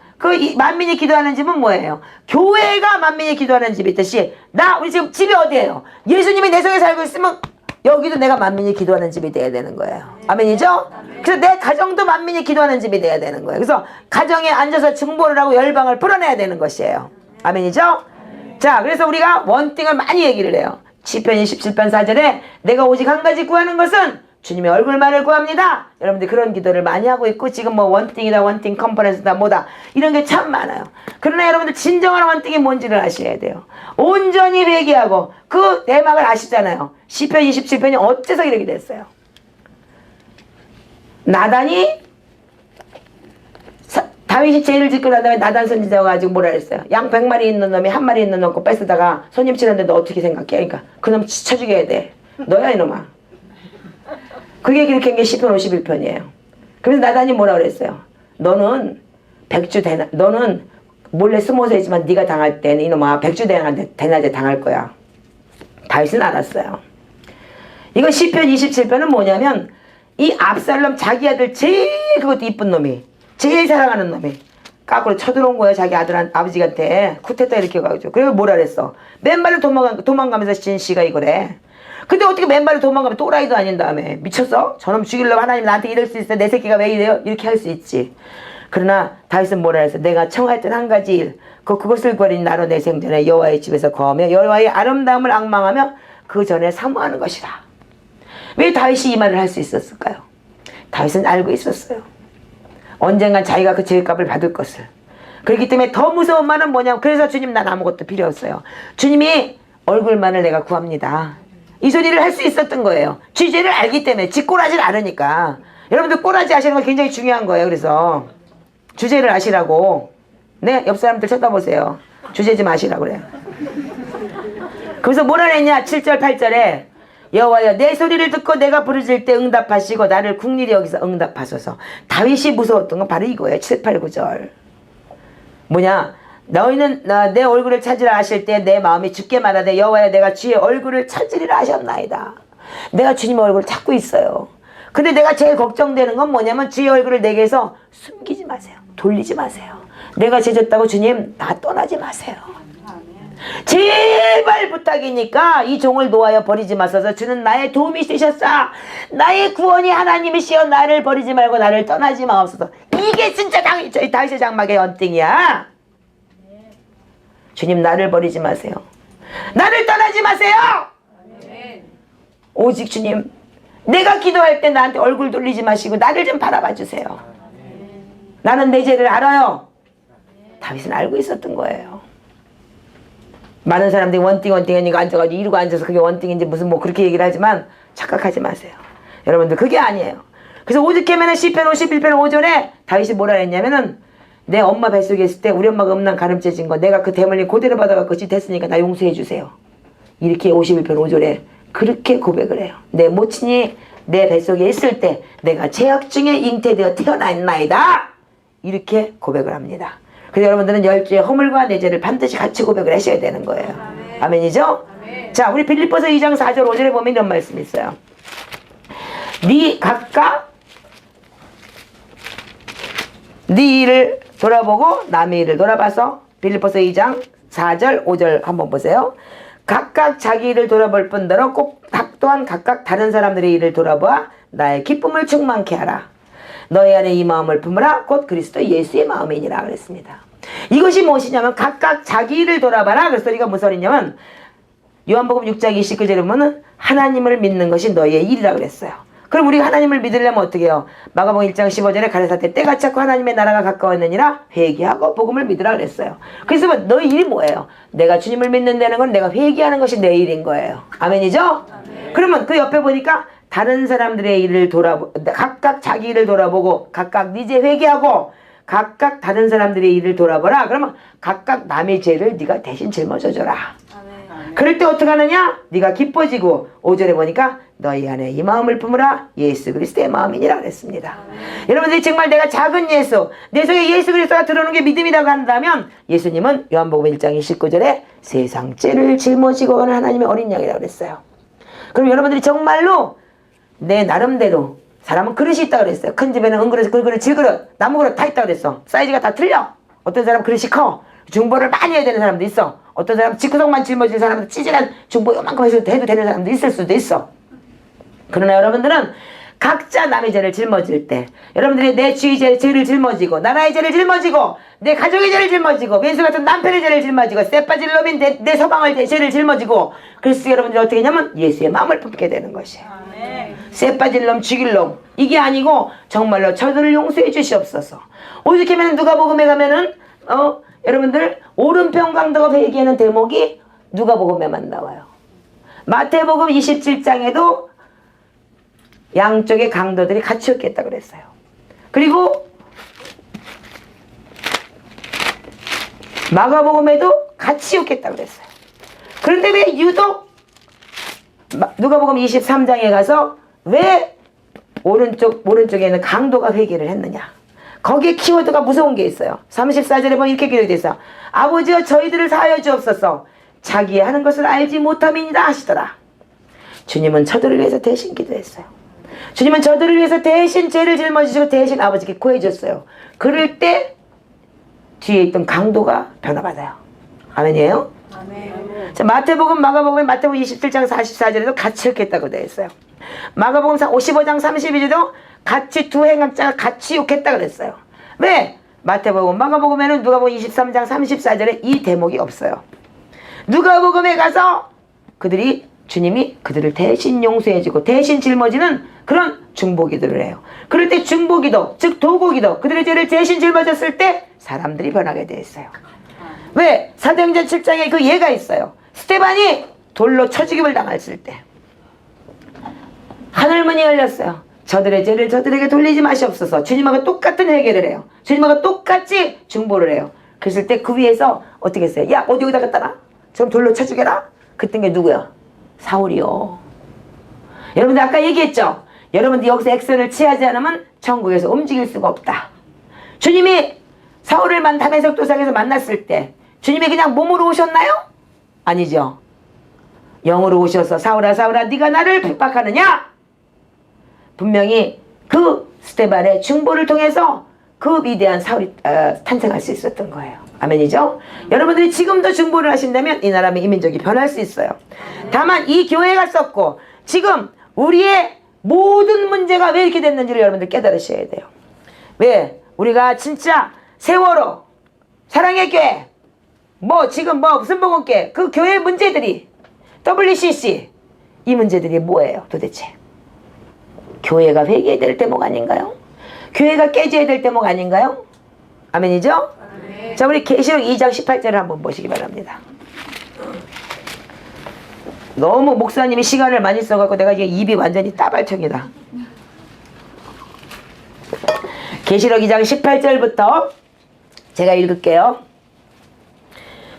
만민이 기도하는 집은 뭐예요? 교회가 만민이 기도하는 집이 있듯이 우리 지금 집이 어디예요? 예수님이 내 속에 살고 있으면 여기도 내가 만민이 기도하는 집이 돼야 되는 거예요. 아멘이죠? 그래서 내 가정도 만민이 기도하는 집이 돼야 되는 거예요. 그래서 가정에 앉아서 중보를 하고 열방을 풀어내야 되는 것이에요. 아멘이죠? 자, 그래서 우리가 원띵을 많이 얘기를 해요. 시편 27편 4절에 내가 오직 한 가지 구하는 것은 주님의 얼굴만을 구합니다. 여러분들 그런 기도를 많이 하고 있고 지금 뭐 원띵이다 원띵 컨퍼런스다 뭐다 이런 게 참 많아요. 그러나 여러분들 진정한 원띵이 뭔지를 아셔야 돼요. 온전히 회개하고 그 대막을 아시잖아요. 시편 27편이 어째서 이렇게 됐어요. 나단이 다윗이 죄를 짓고 난 다음에 나단 선지자가 가지고 뭐라 그랬어요. 양 100마리 있는 놈이 1마리 있는 놈 거 뺏으다가 손님 치는데 너 어떻게 생각해? 그러니까 그놈 쳐 죽여야 돼. 너야 이놈아. 그게 그렇게 한 게 시편 51편이에요. 그래서 나단이 뭐라 그랬어요. 너는 너는 몰래 숨어서 했지만 네가 당할 때는 이놈아 대낮에 당할 거야. 다윗은 알았어요. 이거 시편 27편은 뭐냐면 이 압살롬 자기 아들 제일 그것도 이쁜 놈이 제일 사랑하는 놈이 까꾸로 쳐들어온 거예요. 자기 아버지한테 쿠데타 이렇게 가지고. 그리고 뭐라 그랬어. 맨발로 도망가면서 진 씨가 이거래. 근데 어떻게 맨발로 도망가면 또라이도 아닌 다음에 미쳤어? 저놈 죽이려고 하나님 나한테 이럴 수 있어. 내 새끼가 왜 이래요? 이렇게 할 수 있지. 그러나 다윗은 뭐라 했어. 내가 청하였던 한 가지 일 그것을 버린 나로 내 생전에 여호와의 집에서 거하며 여호와의 아름다움을 앙망하며 그 전에 사모하는 것이다. 왜 다윗이 이 말을 할 수 있었을까요? 다윗은 알고 있었어요. 언젠간 자기가 그 죄값을 받을 것을. 그렇기 때문에 더 무서운 말은 뭐냐면 그래서 주님 난 아무것도 필요 없어요. 주님이 얼굴만을 내가 구합니다. 이 소리를 할 수 있었던 거예요. 주제를 알기 때문에 지 꼬라지를 않으니까. 여러분들 꼬라지 아시는 거 굉장히 중요한 거예요. 그래서 주제를 아시라고. 네, 옆 사람들 쳐다보세요. 주제 좀 아시라고 그래요. 그래서 뭐라 했냐 7절 8절에 여호와여 내 소리를 듣고 내가 부르짖을 때 응답하시고 나를 국리히 여기서 응답하소서. 다윗이 무서웠던 건 바로 이거예요. 7, 8, 9절 뭐냐 너희는 내 얼굴을 찾으라 하실 때 내 마음이 주께 말하되 여호와여 내가 주의 얼굴을 찾으리라 하셨나이다. 내가 주님의 얼굴을 찾고 있어요. 근데 내가 제일 걱정되는 건 뭐냐면 주의 얼굴을 내게서 숨기지 마세요. 돌리지 마세요. 내가 죄졌다고 주님 나 떠나지 마세요. 제발 부탁이니까 이 종을 놓아여 버리지 마소서. 주는 나의 도움이 되셨어. 나의 구원이 하나님이시여 나를 버리지 말고 나를 떠나지 마옵소서. 이게 진짜 다윗의 장막의 언띵이야. 주님 나를 버리지 마세요. 나를 떠나지 마세요. 오직 주님 내가 기도할 때 나한테 얼굴 돌리지 마시고 나를 좀 바라봐 주세요. 나는 내 죄를 알아요. 다윗은 알고 있었던 거예요. 많은 사람들이 원띵 하니까 앉아가지고 이러고 앉아서 그게 원띵인지 무슨 뭐 그렇게 얘기를 하지만 착각하지 마세요. 여러분들 그게 아니에요. 그래서 오죽하면 시편 51편 5절에 다윗이 뭐라 했냐면은 내 엄마 뱃속에 있을 때 우리 엄마가 음란 가름죄 진 거 내가 그 대물림 그대로 받아갖고 짓했으니까 나 용서해 주세요. 이렇게 51편 5절에 그렇게 고백을 해요. 내 모친이 내 뱃속에 있을 때 내가 죄악 중에 잉태되어 태어났나이다. 이렇게 고백을 합니다. 그래서 여러분들은 열주의 허물과 내 죄를 반드시 같이 고백을 하셔야 되는 거예요. 아멘이죠? 아멘. 자, 우리 빌립보서 2장 4절 5절에 보면 이런 말씀이 있어요. 각각 네 일을 돌아보고 남의 일을 돌아봐서 빌립보서 2장 4절 5절 한번 보세요. 각각 자기 일을 돌아볼 뿐더러 또한 각각 다른 사람들의 일을 돌아보아 나의 기쁨을 충만케 하라. 너희 안에 이 마음을 품으라. 곧 그리스도 예수의 마음이니라 그랬습니다. 이것이 무엇이냐면 각각 자기 일을 돌아봐라. 그래서 우리가 무슨 소리냐면 요한복음 6장 29절에 보면 하나님을 믿는 것이 너희의 일이라 그랬어요. 그럼 우리가 하나님을 믿으려면 어떻게 해요? 마가복음 1장 15절에 가랴사 때 때가 찼고 하나님의 나라가 가까웠느니라 회개하고 복음을 믿으라 그랬어요. 그래서 너희 일이 뭐예요? 내가 주님을 믿는다는 건 내가 회개하는 것이 내 일인 거예요. 아멘이죠? 아멘. 그러면 그 옆에 보니까 다른 사람들의 일을 각각 자기 일을 돌아보고 각각 네 죄 회개하고 각각 다른 사람들의 일을 돌아보라. 그러면 각각 남의 죄를 네가 대신 짊어져줘라. 아멘. 그럴 때 어떻게 하느냐? 네가 기뻐지고 5절에 보니까 너희 안에 이 마음을 품으라. 예수 그리스도의 마음이니라 그랬습니다. 아멘. 여러분들이 정말 내가 작은 예수 내 속에 예수 그리스도가 들어오는 게 믿음이라고 한다면 예수님은 요한복음 1장 29절에 세상 죄를 짊어지고 가는 하나님의 어린 양이라고 그랬어요. 그럼 여러분들이 정말로 내 나름대로 사람은 그릇이 있다고 그랬어요. 큰 집에는 은그릇, 글그릇, 질그릇, 나무그릇 다 있다고 그랬어. 사이즈가 다 틀려. 어떤 사람은 그릇이 커. 중보를 많이 해야 되는 사람도 있어. 어떤 사람은 집구석만 짊어진 사람도 찌질한 중보 요만큼 해도 되는 사람도 있을 수도 있어. 그러나 여러분들은 각자 남의 죄를 짊어질 때 여러분들이 내 주의 죄를 짊어지고 나라의 죄를 짊어지고 내 가족의 죄를 짊어지고 왼수 같은 남편의 죄를 짊어지고 쎄빠질 놈인 내 서방의 죄를 짊어지고 그래서 여러분들이 어떻게 하냐면 예수의 마음을 품게 되는 것이에요. 쇠 빠질 놈 죽일 놈 이게 아니고 정말로 저들을 용서해 주시옵소서. 오죽 하면 누가복음에 가면은 여러분들 오른편 강도가 회개하는 대목이 누가복음에만 나와요. 마태복음 27장에도 양쪽의 강도들이 같이 였겠다 그랬어요. 그리고 마가복음에도 같이 였겠다 그랬어요. 그런데 왜 유독 누가복음 23장에 가서 왜 오른쪽에는 강도가 회개를 했느냐. 거기에 키워드가 무서운 게 있어요. 34절에 보면 이렇게 기록되어 있어요. 아버지여 저희들을 사하여 주옵소서. 자기의 하는 것을 알지 못함이니라 하시더라. 주님은 저들을 위해서 대신 기도했어요. 주님은 저들을 위해서 대신 죄를 짊어지시고 대신 아버지께 구해줬어요. 그럴 때 뒤에 있던 강도가 변화받아요. 아멘이에요? 아멘. 자, 마태복음, 마가복음, 마태복음 27장 44절에도 같이 욕했다고 되어 있어요. 마가복음 55장 32절에도 같이 두 행악자가 같이 욕했다 그랬어요. 왜? 마태복음, 마가복음에는 누가복음 23장 34절에 이 대목이 없어요. 누가복음에 가서 주님이 그들을 대신 용서해주고 대신 짊어지는 그런 중보기도를 해요. 그럴 때 중보기도, 즉 도고기도, 그들의 죄를 대신 짊어졌을 때 사람들이 변하게 되어 있어요. 왜? 사도행전 7장에 그 예가 있어요. 스테반이 돌로 쳐 죽임을 당했을 때 하늘문이 열렸어요. 저들의 죄를 저들에게 돌리지 마시옵소서. 주님하고 똑같은 회개를 해요. 주님하고 똑같이 중보를 해요. 그랬을 때 그 위에서 어떻게 했어요? 야, 어디 여기다 갖다 놔? 좀 돌로 쳐 죽여라? 그땐 게 누구야? 사울이요. 여러분들 아까 얘기했죠? 여러분들 여기서 액션을 취하지 않으면 천국에서 움직일 수가 없다. 주님이 사울을 다메섹 도상에서 만났을 때 주님이 그냥 몸으로 오셨나요? 아니죠. 영으로 오셔서 사울아 사울아 네가 나를 핍박하느냐? 분명히 그 스테반의 중보를 통해서 그 위대한 사울이 탄생할 수 있었던 거예요. 아멘이죠? 여러분들이 지금도 중보를 하신다면 이 나라의 이민족이 변할 수 있어요. 다만 이 교회가 썼고 지금 우리의 모든 문제가 왜 이렇게 됐는지를 여러분들 깨달으셔야 돼요. 왜? 우리가 진짜 세월호, 사랑의 교회, 지금 순복음교회 그 교회 문제들이 WCC 이 문제들이 뭐예요 도대체? 교회가 회개해야 될 대목 아닌가요? 교회가 깨져야 될 대목 아닌가요? 아멘이죠? 아멘. 자, 우리 계시록 2장 18절을 한번 보시기 바랍니다. 너무 목사님이 시간을 많이 써갖고 내가 이게 입이 완전히 따발청이다. 계시록 2장 18절부터 제가 읽을게요.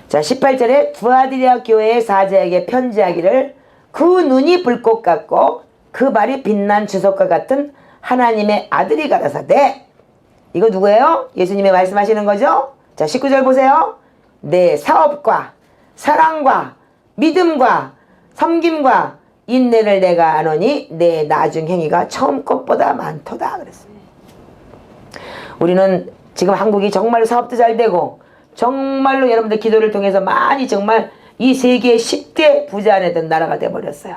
자, 18절에 두아디라 교회의 사자에게 편지하기를 그 눈이 불꽃 같고 그 발이 빛난 주석과 같은 하나님의 아들이 가라사대. 이거 누구예요? 예수님이 말씀하시는 거죠? 자, 19절 보세요. 내 사업과 사랑과 믿음과 섬김과 인내를 내가 아노니 내 나중 행위가 처음 것보다 많도다 그랬어요. 우리는 지금 한국이 정말 사업도 잘 되고 정말로 여러분들 기도를 통해서 많이 정말 이 세계의 10대 부자 안에 든 나라가 돼버렸어요.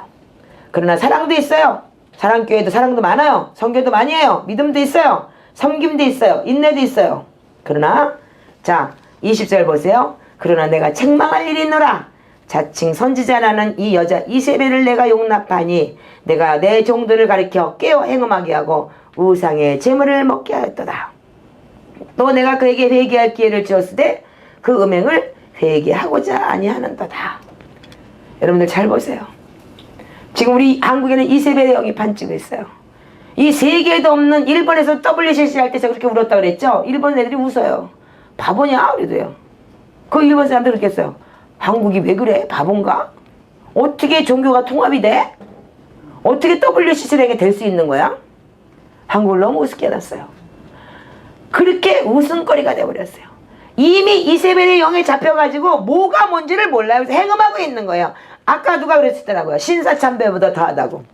그러나 사랑도 있어요. 사랑교회도 사랑도 많아요. 선교도 많이 해요. 믿음도 있어요. 섬김도 있어요. 인내도 있어요. 그러나 자 20절 보세요. 그러나 내가 책망할 일이 있노라. 자칭 선지자라는 이 여자 이세벨을 내가 용납하니 내가 내 종들을 가리켜 깨어 행음하게 하고 우상의 재물을 먹게 하였도다. 또 내가 그에게 회개할 기회를 주었으되 그 음행을 회개하고자 아니하는도다. 여러분들 잘 보세요. 지금 우리 한국에는 이세벨의 영이 반치고 있어요. 이 세계에도 없는 일본에서 WCC 할 때 제가 그렇게 울었다 그랬죠? 일본 애들이 웃어요. 바보냐? 그래도요. 그 일본 사람들 그렇게 했어요. 한국이 왜 그래? 바본가? 어떻게 종교가 통합이 돼? 어떻게 WCC에게 될 수 있는 거야? 한국을 너무 우습게 해놨어요. 그렇게 웃음거리가 돼버렸어요. 이미 이세벨의 영에 잡혀가지고 뭐가 뭔지를 몰라요. 그래서 행음하고 있는 거예요. 아까 누가 그랬었더라고요. 신사참배보다 더하다고.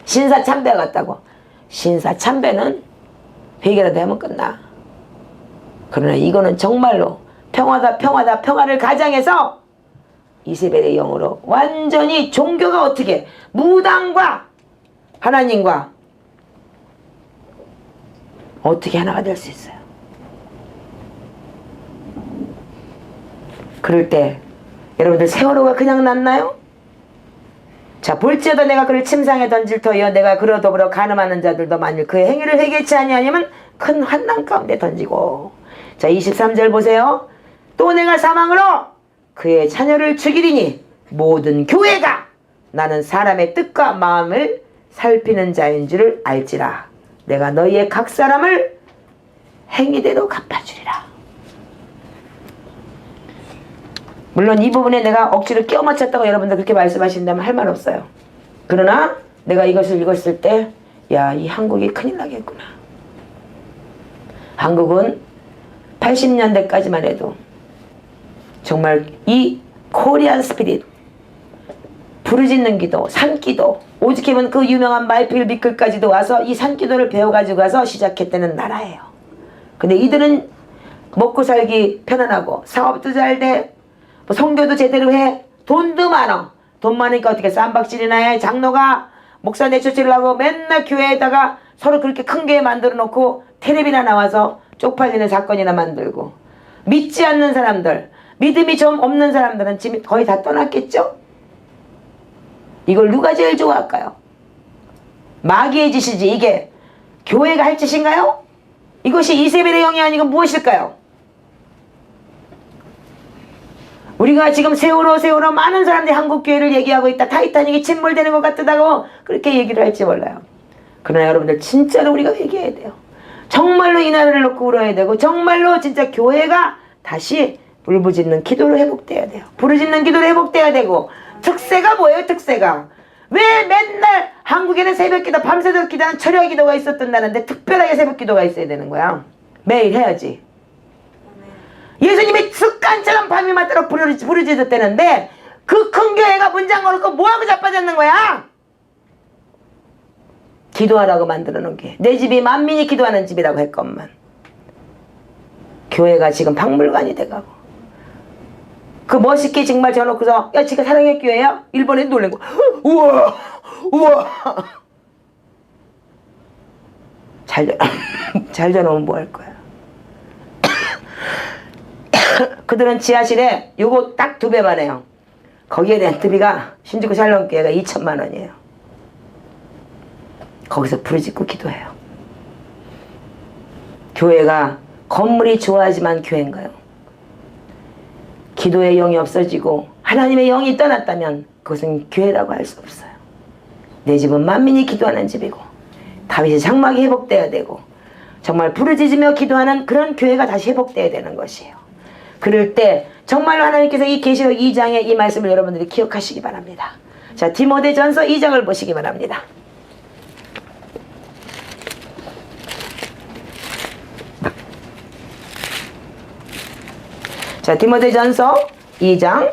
신사참배 같다고. 신사참배는 회개라도 하면 끝나. 그러나 이거는 정말로 평화를 가장해서 이세벨의 영으로 완전히 종교가 어떻게 무당과 하나님과 어떻게 하나가 될 수 있어요. 그럴 때 여러분들 세월호가 그냥 났나요? 자, 볼지어다 내가 그를 침상에 던질 터이여 내가 그로 더불어 간음하는 자들도 만일 그의 행위를 회개치 아니하면 큰 환난 가운데 던지고. 자, 23절 보세요. 또 내가 사망으로 그의 자녀를 죽이리니 모든 교회가 나는 사람의 뜻과 마음을 살피는 자인 줄을 알지라. 내가 너희의 각 사람을 행위대로 갚아주리라. 물론 이 부분에 내가 억지로 끼워 맞췄다고 여러분들 그렇게 말씀하신다면 할 말 없어요. 그러나 내가 이것을 읽었을 때 야, 이 한국이 큰일 나겠구나. 한국은 80년대까지만 해도 정말 이 코리안 스피릿, 부르짖는 기도, 산기도, 오죽하면 그 유명한 말필 미클까지도 와서 이 산기도를 배워가지고 가서 시작했다는 나라예요. 근데 이들은 먹고 살기 편안하고 사업도 잘돼, 뭐 성교도 제대로 해, 돈도 많아. 돈 많으니까 어떻게 쌈박질이나 해. 장로가 목사 내쫓으려고 맨날 교회에다가 서로 그렇게 큰 교회 만들어 놓고 텔레비나 나와서 쪽팔리는 사건이나 만들고. 믿지 않는 사람들, 믿음이 좀 없는 사람들은 지금 거의 다 떠났겠죠? 이걸 누가 제일 좋아할까요? 마귀의 짓이지 이게 교회가 할 짓인가요? 이것이 이세벨의 영이 아니고 무엇일까요? 우리가 지금 세월호 많은 사람들이 한국교회를 얘기하고 있다. 타이타닉이 침몰되는 것 같다고 그렇게 얘기를 할지 몰라요. 그러나 여러분들 진짜로 우리가 얘기해야 돼요. 정말로 이 나라를 놓고 울어야 되고 정말로 진짜 교회가 다시 울부짖는 기도로 회복돼야 돼요. 부르짖는 기도로 회복돼야 되고. 특세가 뭐예요? 특세가 왜 맨날 한국에는 새벽기도 밤새도록 기도하는 철야 기도가 있었던다는데 특별하게 새벽기도가 있어야 되는 거야? 매일 해야지. 예수님이 습관처럼 밤이 맞도록 부르짖었다는데 그 큰 교회가 문장 걸고 뭐하고 자빠졌는 거야? 기도하라고 만들어 놓은 게 내 집이 만민이 기도하는 집이라고 했건만 교회가 지금 박물관이 돼가고 그 멋있게 정말 저놓고서 야 지금 사랑의 교회야? 일본에 놀란 거 우와 우와 잘 저놓으면 뭐 할 거야. 그들은 지하실에 요거 딱 2배만 해요. 거기에 렌트비가 신주쿠 샬롬교회가 2천만 원이에요. 거기서 부르짖고 기도해요. 교회가 건물이 좋아하지만 교회인가요? 기도의 영이 없어지고 하나님의 영이 떠났다면 그것은 교회라고 할 수 없어요. 내 집은 만민이 기도하는 집이고 다윗의 장막이 회복돼야 되고 정말 부르짖으며 기도하는 그런 교회가 다시 회복돼야 되는 것이에요. 그럴 때 정말로 하나님께서 이 계시록 2장의 이 말씀을 여러분들이 기억하시기 바랍니다. 자, 디모데전서 2장을 보시기 바랍니다. 자, 디모데전서 2장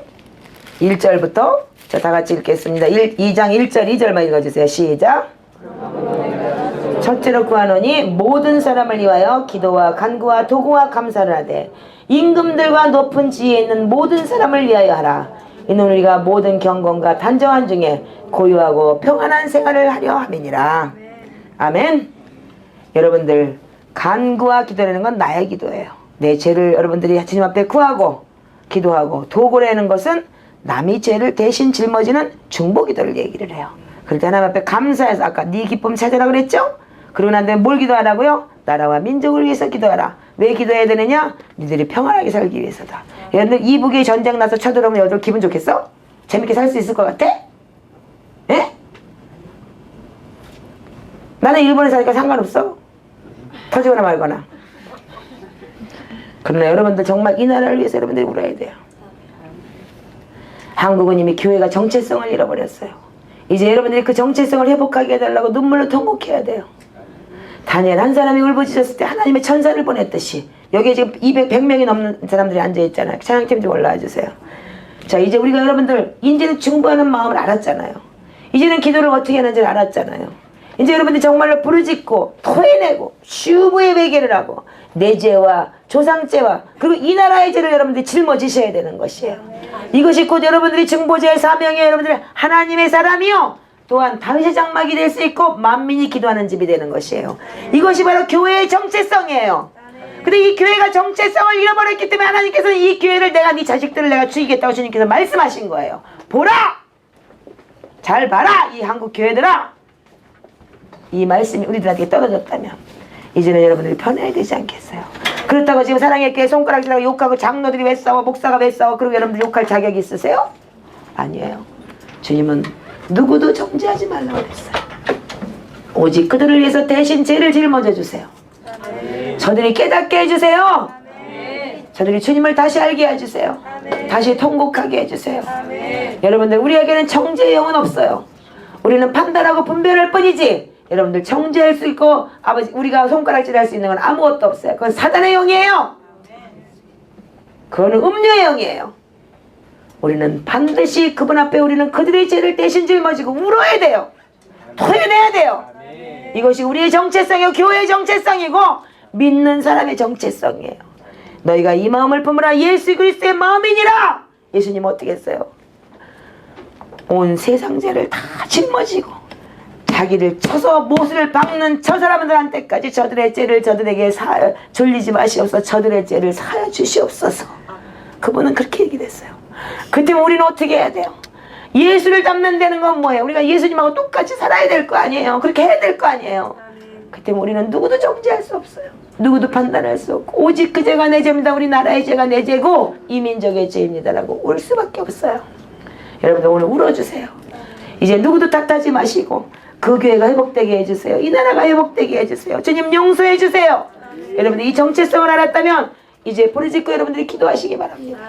1절부터 자, 다 같이 읽겠습니다. 2장 1절 2절만 읽어주세요. 시작. 첫째로 구하노니 모든 사람을 위하여 기도와 간구와 도구와 감사를 하되 임금들과 높은 지위에 있는 모든 사람을 위하여 하라. 이는 우리가 모든 경건과 단정한 중에 고요하고 평안한 생활을 하려 함이니라. 아멘. 여러분들 간구와 기도라는 건 나의 기도예요. 내 죄를 여러분들이 주님 앞에 구하고 기도하고 도구라는 것은 남의 죄를 대신 짊어지는 중보기도를 얘기를 해요. 그럴 때 하나님 앞에 감사해서 아까 네 기쁨 찾으라 그랬죠? 그러고 난 다음에 뭘 기도하라고요? 나라와 민족을 위해서 기도하라. 왜 기도해야 되느냐? 니들이 평안하게 살기 위해서다. 여러분들 이북에 전쟁 나서 쳐들어오면 여러분 기분 좋겠어? 재밌게 살 수 있을 것 같아? 예? 나는 일본에 사니까 상관없어. 터지거나 말거나. 그러나 여러분들 정말 이 나라를 위해서 여러분들이 울어야 돼요. 한국은 이미 교회가 정체성을 잃어버렸어요. 이제 여러분들이 그 정체성을 회복하게 해달라고 눈물로 통곡해야 돼요. 다니엘 한 사람이 울부짖었을 때 하나님의 천사를 보냈듯이 여기에 지금 100명이 넘는 사람들이 앉아있잖아요. 찬양팀 좀 올라와 주세요. 자, 이제 우리가 여러분들 이제는 중보하는 마음을 알았잖아요. 이제는 기도를 어떻게 하는지를 알았잖아요. 이제 여러분들이 정말로 부르짖고 토해내고 슈브의 회개를 하고 내 죄와 조상죄와 그리고 이 나라의 죄를 여러분들이 짊어지셔야 되는 것이에요. 이것이 곧 여러분들이 중보자의 사명이에요. 여러분들이 하나님의 사람이요 또한 다윗의 장막이 될 수 있고 만민이 기도하는 집이 되는 것이에요. 이것이 바로 교회의 정체성이에요. 근데 이 교회가 정체성을 잃어버렸기 때문에 하나님께서는 이 교회를 내가 네 자식들을 내가 죽이겠다고 주님께서 말씀하신 거예요. 보라! 잘 봐라 이 한국 교회들아. 이 말씀이 우리들한테 떨어졌다면 이제는 여러분들이 편해야 되지 않겠어요? 그렇다고 지금 사랑의 교회 손가락질하고 욕하고 장로들이 왜 싸워 목사가 왜 싸워 그리고 여러분들 욕할 자격이 있으세요? 아니에요. 주님은 누구도 정죄하지 말라고 했어요. 오직 그들을 위해서 대신 죄를 짊어져 주세요. 저들이 깨닫게 해주세요. 저들이 주님을 다시 알게 해주세요. 다시 통곡하게 해주세요. 여러분들 우리에게는 정죄의 영은 없어요. 우리는 판단하고 분별할 뿐이지 여러분들 정죄할 수 있고 아버지 우리가 손가락질할 수 있는 건 아무것도 없어요. 그건 사단의 영이에요. 그거는 음료의 영이에요. 우리는 반드시 그분 앞에 우리는 그들의 죄를 대신 짊어지고 울어야 돼요. 토해내야 돼요. 이것이 우리의 정체성이고 교회의 정체성이고 믿는 사람의 정체성이에요. 너희가 이 마음을 품으라 예수 그리스도의 마음이니라. 예수님 어떻게 했어요? 온 세상 죄를 다 짊어지고 자기를 쳐서 못을 박는 저 사람들한테까지 저들의 죄를 저들에게 졸리지 마시옵소서. 저들의 죄를 사여 주시옵소서. 그분은 그렇게 얘기했어요. 그때 우리는 어떻게 해야 돼요? 예수를 닮는다는 건 뭐예요? 우리가 예수님하고 똑같이 살아야 될 거 아니에요? 그렇게 해야 될 거 아니에요? 그때 우리는 누구도 정죄할 수 없어요. 누구도 판단할 수 없고 오직 그 죄가 내 죄입니다. 우리나라의 죄가 내 죄고 이 민족의 죄입니다라고 울 수밖에 없어요. 여러분들 오늘 울어주세요. 이제 누구도 탓하지 마시고 그 교회가 회복되게 해주세요. 이 나라가 회복되게 해주세요. 주님 용서해 주세요. 여러분들 이 정체성을 알았다면 이제 부르짖고 여러분들이 기도하시기 바랍니다.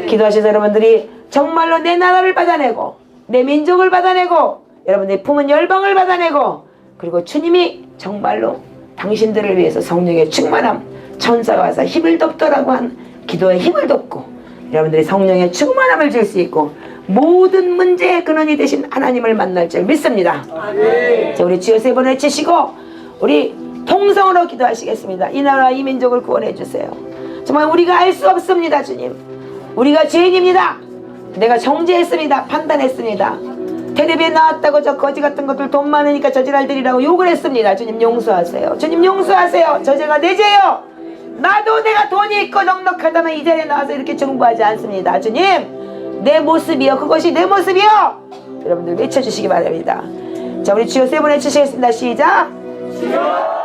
기도하셔서 여러분들이 정말로 내 나라를 받아내고 내 민족을 받아내고 여러분들이 품은 열방을 받아내고 그리고 주님이 정말로 당신들을 위해서 성령의 충만함 천사가 와서 힘을 돕더라고 한 기도의 힘을 돕고 여러분들이 성령의 충만함을 줄 수 있고 모든 문제의 근원이 되신 하나님을 만날 줄 믿습니다. 자, 우리 주여 세 번 외치시고 우리 통성으로 기도하시겠습니다. 이 나라 이 민족을 구원해 주세요. 정말 우리가 알 수 없습니다. 주님 우리가 죄인입니다. 내가 정죄했습니다. 판단했습니다. 텔레비에 나왔다고 저 거지 같은 것들 돈 많으니까 저지랄들이라고 욕을 했습니다. 주님 용서하세요. 주님 용서하세요. 저 죄가 내 죄요. 나도 내가 돈이 있고 넉넉하다면 이 자리에 나와서 이렇게 중보하지 않습니다. 주님 내 모습이요 그것이 내 모습이요. 여러분들 외쳐주시기 바랍니다. 자 우리 주여 세 번 외치시겠습니다. 시작. 주여